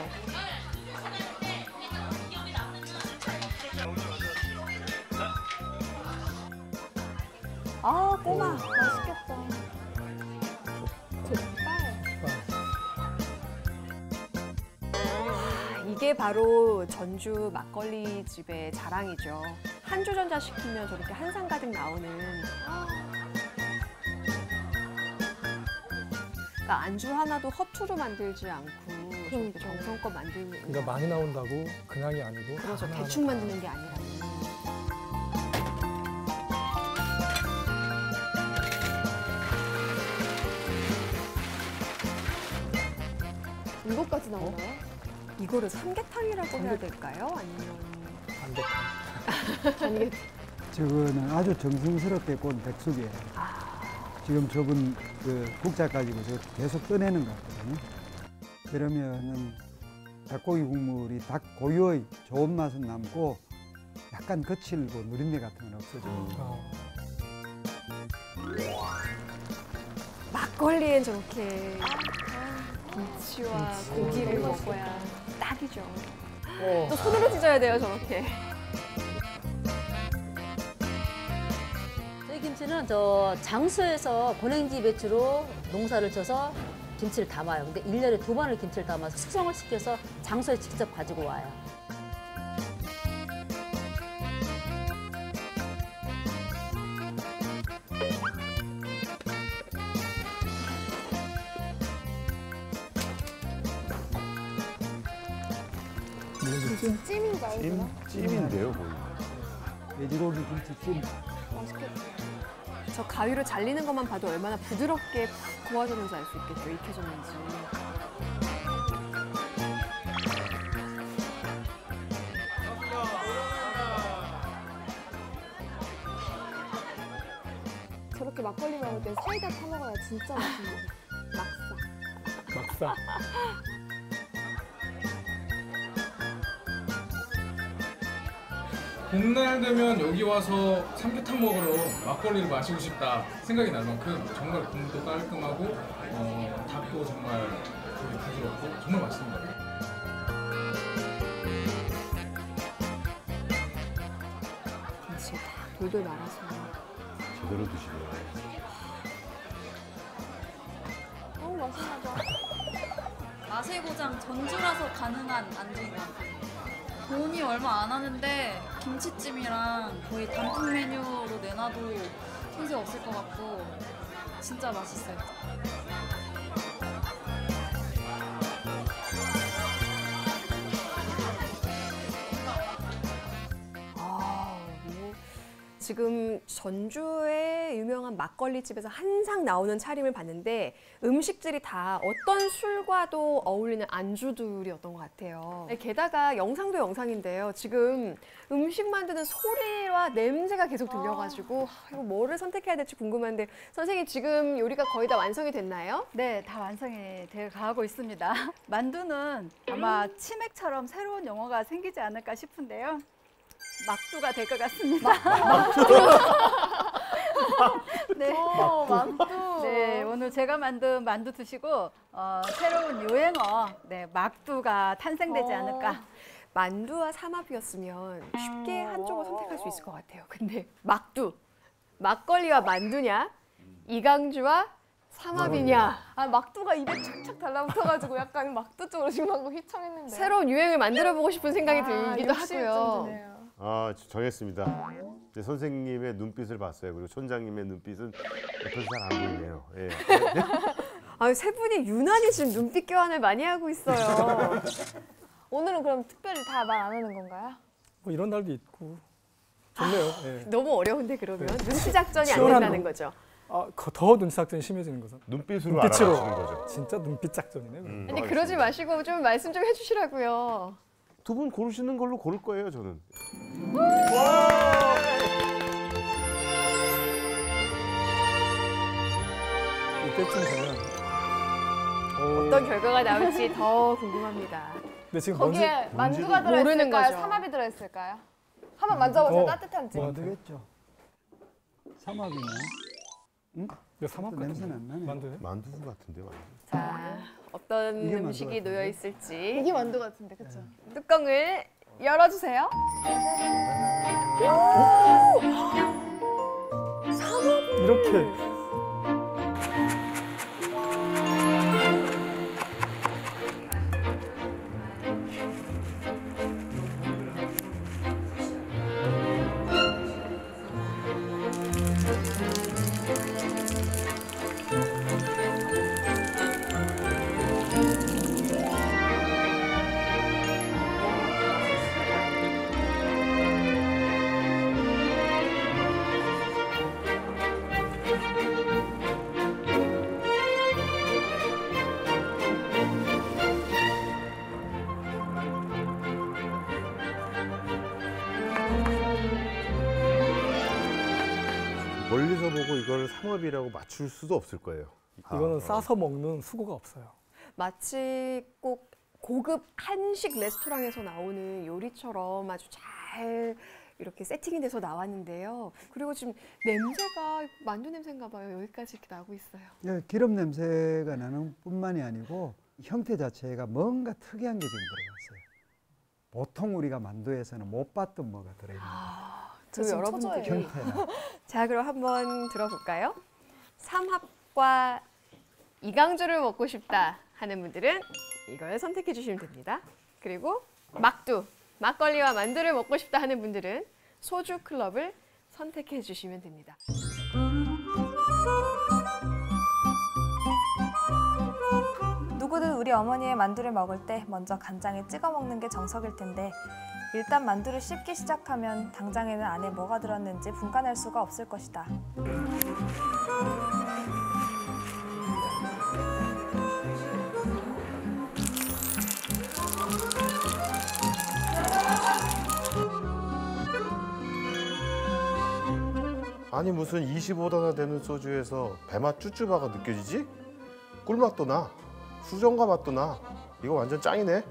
Speaker 3: 아, 꼬마 맛있겠다.
Speaker 2: 이게 바로 전주 막걸리 집의 자랑이죠. 한주전자 시키면 저렇게 한상 가득 나오는. 그러니까 안주 하나도 허투루 만들지 않고 저렇게 정성껏 만드는.
Speaker 5: 그러니까 많이 나온다고 그냥이 아니고.
Speaker 2: 그렇죠.
Speaker 5: 하나하나
Speaker 2: 대충 만드는 게 아니라는.
Speaker 3: 이것까지 나오나요?
Speaker 2: 이거를 삼계탕이라고 해야 될까요? 아니면
Speaker 5: 반대탕.
Speaker 7: 저거는 아주 정성스럽게 꼰 백숙이에요. 지금 저분 그 국자 가지고 저 계속 떠내는 것 같거든요. 그러면은 닭고기 국물이 닭 고유의 좋은 맛은 남고 약간 거칠고 누린내 같은 건 없어져요.
Speaker 2: 막걸리엔 저렇게 김치와 고기를 먹어야 딱이죠. 또 손으로 찢어야 돼요, 저렇게.
Speaker 12: 저희 김치는 저 장소에서 고랭지 배추로 농사를 져서 김치를 담아요. 근데 1년에 2번을 김치를 담아서 숙성을 시켜서 장소에 직접 가지고 와요.
Speaker 3: 찜인가요?
Speaker 4: 찜인데요, 거의.
Speaker 7: 돼지고기 김치찜.
Speaker 3: 맛있겠다.
Speaker 2: 저 가위로 잘리는 것만 봐도 얼마나 부드럽게 구워졌는지 알 수 있겠죠, 익혀졌는지.
Speaker 3: 저렇게 막걸리 먹을 때 사이다 타 먹어야 진짜 맛있는 막사.
Speaker 5: 막사.
Speaker 13: 봄날 되면 여기 와서 삼계탕 먹으러 막걸리를 마시고 싶다 생각이 날 만큼 정말 국물도 깔끔하고 닭도 정말 되게 부드럽고 정말 맛있는 것 같아요.
Speaker 2: 김치 딱 돌돌 말아서.
Speaker 4: 제대로 드시네요.
Speaker 3: 너무 맛있나봐.
Speaker 14: 맛의 고장 전주라서 가능한 안주인 것 같아요. 돈이 얼마 안 하는데 김치찜이랑 거의 단품 메뉴로 내놔도 손색 없을 것 같고 진짜 맛있어요.
Speaker 2: 지금 전주의 유명한 막걸리 집에서 항상 나오는 차림을 봤는데 음식들이 다 어떤 술과도 어울리는 안주들이었던 것 같아요. 게다가 영상도 영상인데요. 지금 음식 만드는 소리와 냄새가 계속 들려가지고 이거 뭐를 선택해야 될지 궁금한데 선생님 지금 요리가 거의 다 완성이 됐나요?
Speaker 8: 네, 다 완성이 돼 가고 있습니다. 만두는 아마 치맥처럼 새로운 용어가 생기지 않을까 싶은데요. 막두가 될 것 같습니다. 네.
Speaker 3: 막두.
Speaker 8: 네, 오늘 제가 만든 만두 드시고 새로운 유행어, 네, 막두가 탄생되지 않을까.
Speaker 2: 만두와 삼합이었으면 쉽게 한쪽을 선택할 수 있을 것 같아요. 근데 막두, 막걸리와 만두냐, 이강주와 삼합이냐.
Speaker 3: 아, 막두가 입에 착착 달라붙어가지고 약간 막두 쪽으로 지금 하고 휘청했는데.
Speaker 2: 새로운 유행을 만들어보고 싶은 생각이 들기도 하고요.
Speaker 4: 아, 정했습니다. 이제 선생님의 눈빛을 봤어요. 그리고 촌장님의 눈빛은 옆에서 잘 안 보이네요. 예.
Speaker 2: 아, 세 분이 유난히 지금 눈빛 교환을 많이 하고 있어요.
Speaker 3: 오늘은 그럼 특별히 다 말 안 하는 건가요?
Speaker 5: 뭐 이런 날도 있고 좋네요. 예.
Speaker 2: 너무 어려운데 그러면 눈치 작전이 안
Speaker 5: 치열한
Speaker 2: 된다는 거죠.
Speaker 5: 더 눈치 작전이 심해지는 거죠.
Speaker 4: 눈빛으로 알아맞히는 거죠.
Speaker 5: 진짜 눈빛 작전이네.
Speaker 2: 아니 그러지 마시고 좀 말씀 좀 해주시라고요.
Speaker 15: 두 분 고르시는 걸로 고를 거예요, 저는.
Speaker 5: 이때쯤 되면
Speaker 2: 어떤 결과가 나올지 더 궁금합니다.
Speaker 5: 근데 지금
Speaker 3: 거기에 만두가
Speaker 2: 모르는
Speaker 3: 들어있을까요?
Speaker 2: 거죠.
Speaker 3: 삼합이 들어있을까요? 한번 만져보세요. 따뜻한지.
Speaker 7: 안 되겠죠. 삼합이네. 응?
Speaker 5: 이거 삼합
Speaker 7: 냄새는 안 나네.
Speaker 5: 만두네?
Speaker 15: 만두 같은데, 만두.
Speaker 2: 자, 어떤
Speaker 7: 이게 만두
Speaker 2: 음식이
Speaker 7: 같은데?
Speaker 2: 놓여 있을지
Speaker 3: 이게 만두 같은데, 그쵸?
Speaker 2: 뚜껑을 열어주세요.
Speaker 5: 이렇게.
Speaker 15: 멀리서 보고 이걸 삼합이라고 맞출 수도 없을 거예요.
Speaker 5: 이거는 싸서 먹는 수고가 없어요.
Speaker 2: 마치 꼭 고급 한식 레스토랑에서 나오는 요리처럼 아주 잘 이렇게 세팅이 돼서 나왔는데요. 그리고 지금 냄새가 만두 냄새인가 봐요. 여기까지 이렇게 나고 있어요.
Speaker 7: 예, 기름 냄새가 나는 뿐만이 아니고 형태 자체가 뭔가 특이한 게 지금 들어갔어요. 보통 우리가 만두에서는 못 봤던 뭐가 들어있는
Speaker 2: 저 여러분들이
Speaker 7: 형태나.
Speaker 2: 자, 그럼 한번 들어볼까요? 삼합과 이강주를 먹고 싶다 하는 분들은 이걸 선택해 주시면 됩니다. 그리고 막두, 막걸리와 만두를 먹고 싶다 하는 분들은 소주 클럽을 선택해 주시면 됩니다.
Speaker 6: 누구든 우리 어머니의 만두를 먹을 때 먼저 간장에 찍어 먹는 게 정석일 텐데 일단 만두를 씹기 시작하면 당장에는 안에 뭐가 들었는지 분간할 수가 없을 것이다.
Speaker 4: 아니 무슨 25도나 되는 소주에서 배맛 쭈쭈바가 느껴지지? 꿀맛도 나, 수정과 맛도 나. 이거 완전 짱이네.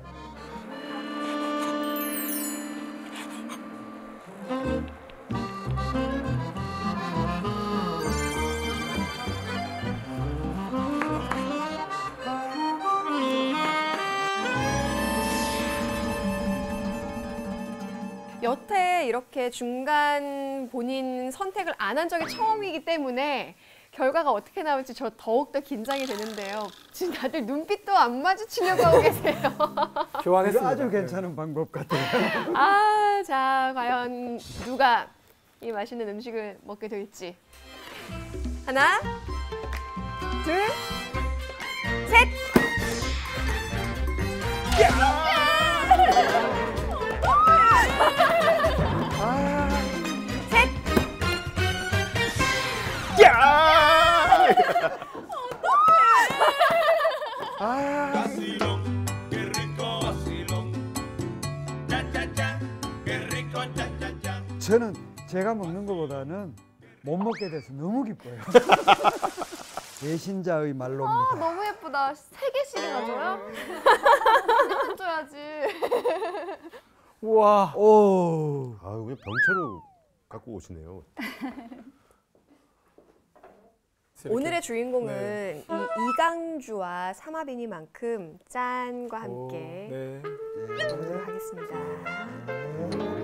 Speaker 2: 여태 이렇게 중간 본인 선택을 안 한 적이 처음이기 때문에 결과가 어떻게 나올지 저 더욱더 긴장이 되는데요. 지금 다들 눈빛도 안 마주치려고 하고 계세요.
Speaker 5: 교환했습니다.
Speaker 7: 아주 괜찮은 방법 같아요.
Speaker 2: 아, 자, 과연 누가 이 맛있는 음식을 먹게 될지. 하나, 둘, 셋! 셋!
Speaker 7: 저는 제가 먹는 것보다는 못 먹게 돼서 너무 기뻐요. 배신자의 말로입니다.
Speaker 3: 너무 예쁘다. 3개씩이나 줘요? 하나만 줘야지.
Speaker 5: 우와.
Speaker 7: 오.
Speaker 4: 아, 그냥 병채로 갖고 오시네요.
Speaker 2: 오늘의 주인공은 이 이강주와 삼합이니만큼 짠과 함께 먹도록 하겠습니다.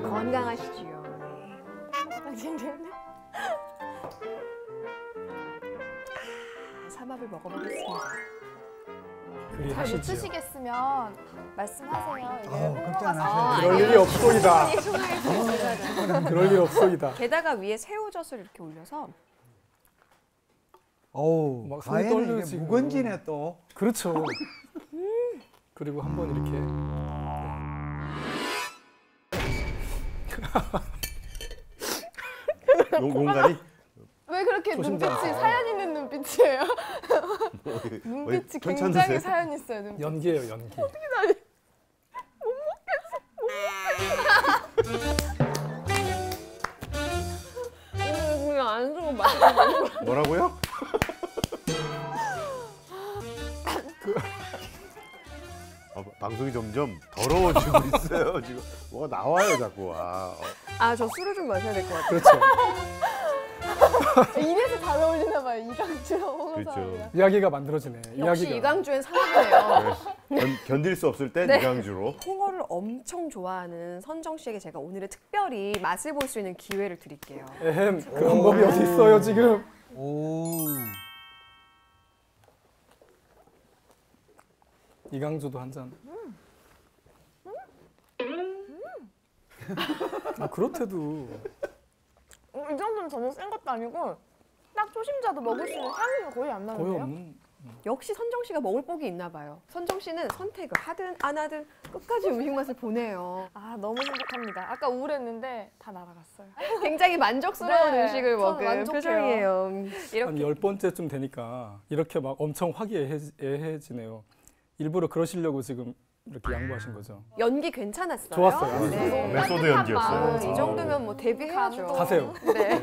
Speaker 2: 건강하시지요. 삼합을 먹어보겠습니다.
Speaker 3: 잘 못 드시겠으면 말씀하세요.
Speaker 7: 걱정 안
Speaker 3: 하세요.
Speaker 5: 그럴 일이 없소이다.
Speaker 2: 속상해서
Speaker 5: 그럴 일 없소이다.
Speaker 2: 게다가 위에 새우젓을 이렇게 올려서
Speaker 7: 어우,
Speaker 5: 막 손이
Speaker 7: 과연 이게
Speaker 5: 떨려지고.
Speaker 7: 무건지네 또.
Speaker 5: 그렇죠. 그리고 한번 이렇게
Speaker 4: 용간이?
Speaker 3: 왜 그렇게
Speaker 5: 조심들
Speaker 3: 눈빛이
Speaker 5: 하세요.
Speaker 3: 사연 있는 눈빛이에요? 눈빛이 굉장히 사연 있어요. 눈빛.
Speaker 5: 연기예요, 연기.
Speaker 3: 어떻게 나니? 못
Speaker 15: 뭐라고요? 방송이 점점 더러워지고 있어요. 지금 뭐가 나와요 자꾸.
Speaker 2: 저 술을 좀 마셔야 될 것 같아요.
Speaker 5: 그렇죠.
Speaker 3: 이래서 잘 어울리나 봐요. 이강주랑 홍어사랑.
Speaker 15: 그렇죠.
Speaker 5: 이야기가 만들어지네.
Speaker 2: 역시
Speaker 5: 이야기가.
Speaker 2: 이강주엔 사랑이네요.
Speaker 15: 견딜 수 없을 땐
Speaker 2: 네.
Speaker 15: 이강주로.
Speaker 2: 홍어를 엄청 좋아하는 선정 씨에게 제가 오늘은 특별히 맛을 볼 수 있는 기회를 드릴게요.
Speaker 5: 에헴, 그런 법이 어디 있어요 지금. 이강주도 한 잔. 그렇대도.
Speaker 3: 이 정도면 전혀 센 것도 아니고 딱 초심자도 먹을 수 있는 향이 거의 안 나는데요?
Speaker 5: 거의 없는.
Speaker 2: 역시 선정 씨가 먹을 복이 있나 봐요. 선정 씨는 선택을 하든 안 하든 끝까지 음식 맛을 보네요.
Speaker 3: 너무 행복합니다. 아까 우울했는데 다 날아갔어요.
Speaker 2: 굉장히 만족스러운
Speaker 3: 네,
Speaker 2: 음식을
Speaker 3: 저는
Speaker 2: 먹은
Speaker 3: 만족해요.
Speaker 2: 표정이에요.
Speaker 5: 한
Speaker 2: 이렇게
Speaker 5: 10번째쯤 되니까 이렇게 막 엄청 화기애애해지네요. 일부러 그러시려고 지금 이렇게 양보하신 거죠.
Speaker 2: 연기 괜찮았어요.
Speaker 5: 좋았어요.
Speaker 2: 네.
Speaker 15: 메소드 연기였어요.
Speaker 2: 이 정도면 뭐 데뷔해야죠.
Speaker 5: 가세요.
Speaker 2: 네.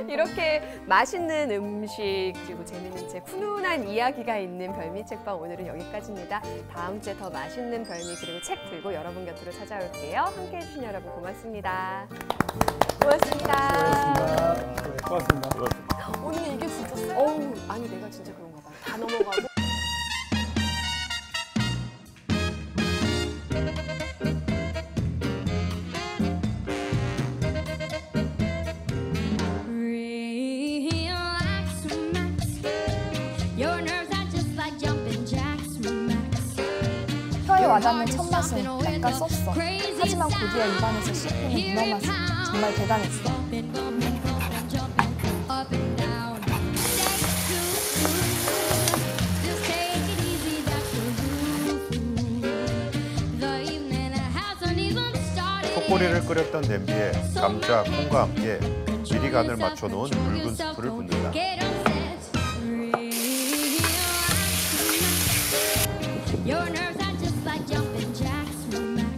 Speaker 2: 이렇게 맛있는 음식 그리고 재밌는 책, 훈훈한 이야기가 있는 별미 책방 오늘은 여기까지입니다. 다음 주에 더 맛있는 별미 그리고 책 들고 여러분 곁으로 찾아올게요. 함께해 주신 여러분 고맙습니다. 고맙습니다.
Speaker 5: 고맙습니다.
Speaker 3: 언니 이게 진짜 세요?
Speaker 2: 아니 내가 진짜 그런가 봐요. 다 넘어가고.
Speaker 6: 혀에 와닿는 첫 맛은 약간 썼어. 하지만 곧이어 입안에서 씹히는 문어 맛은 정말 대단했어.
Speaker 4: 속꼬리를 끓였던 냄비에 감자, 콩과 함께 미리 간을 맞춰놓은 붉은 스프를 붓는다.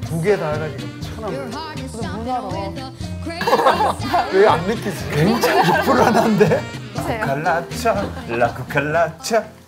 Speaker 7: 두 개 다 해가지고 1,000원.
Speaker 3: 왜
Speaker 7: 안 느끼지? 굉장히 불안한데?
Speaker 3: 보세요.
Speaker 7: 갈라차, 라쿠칼라차.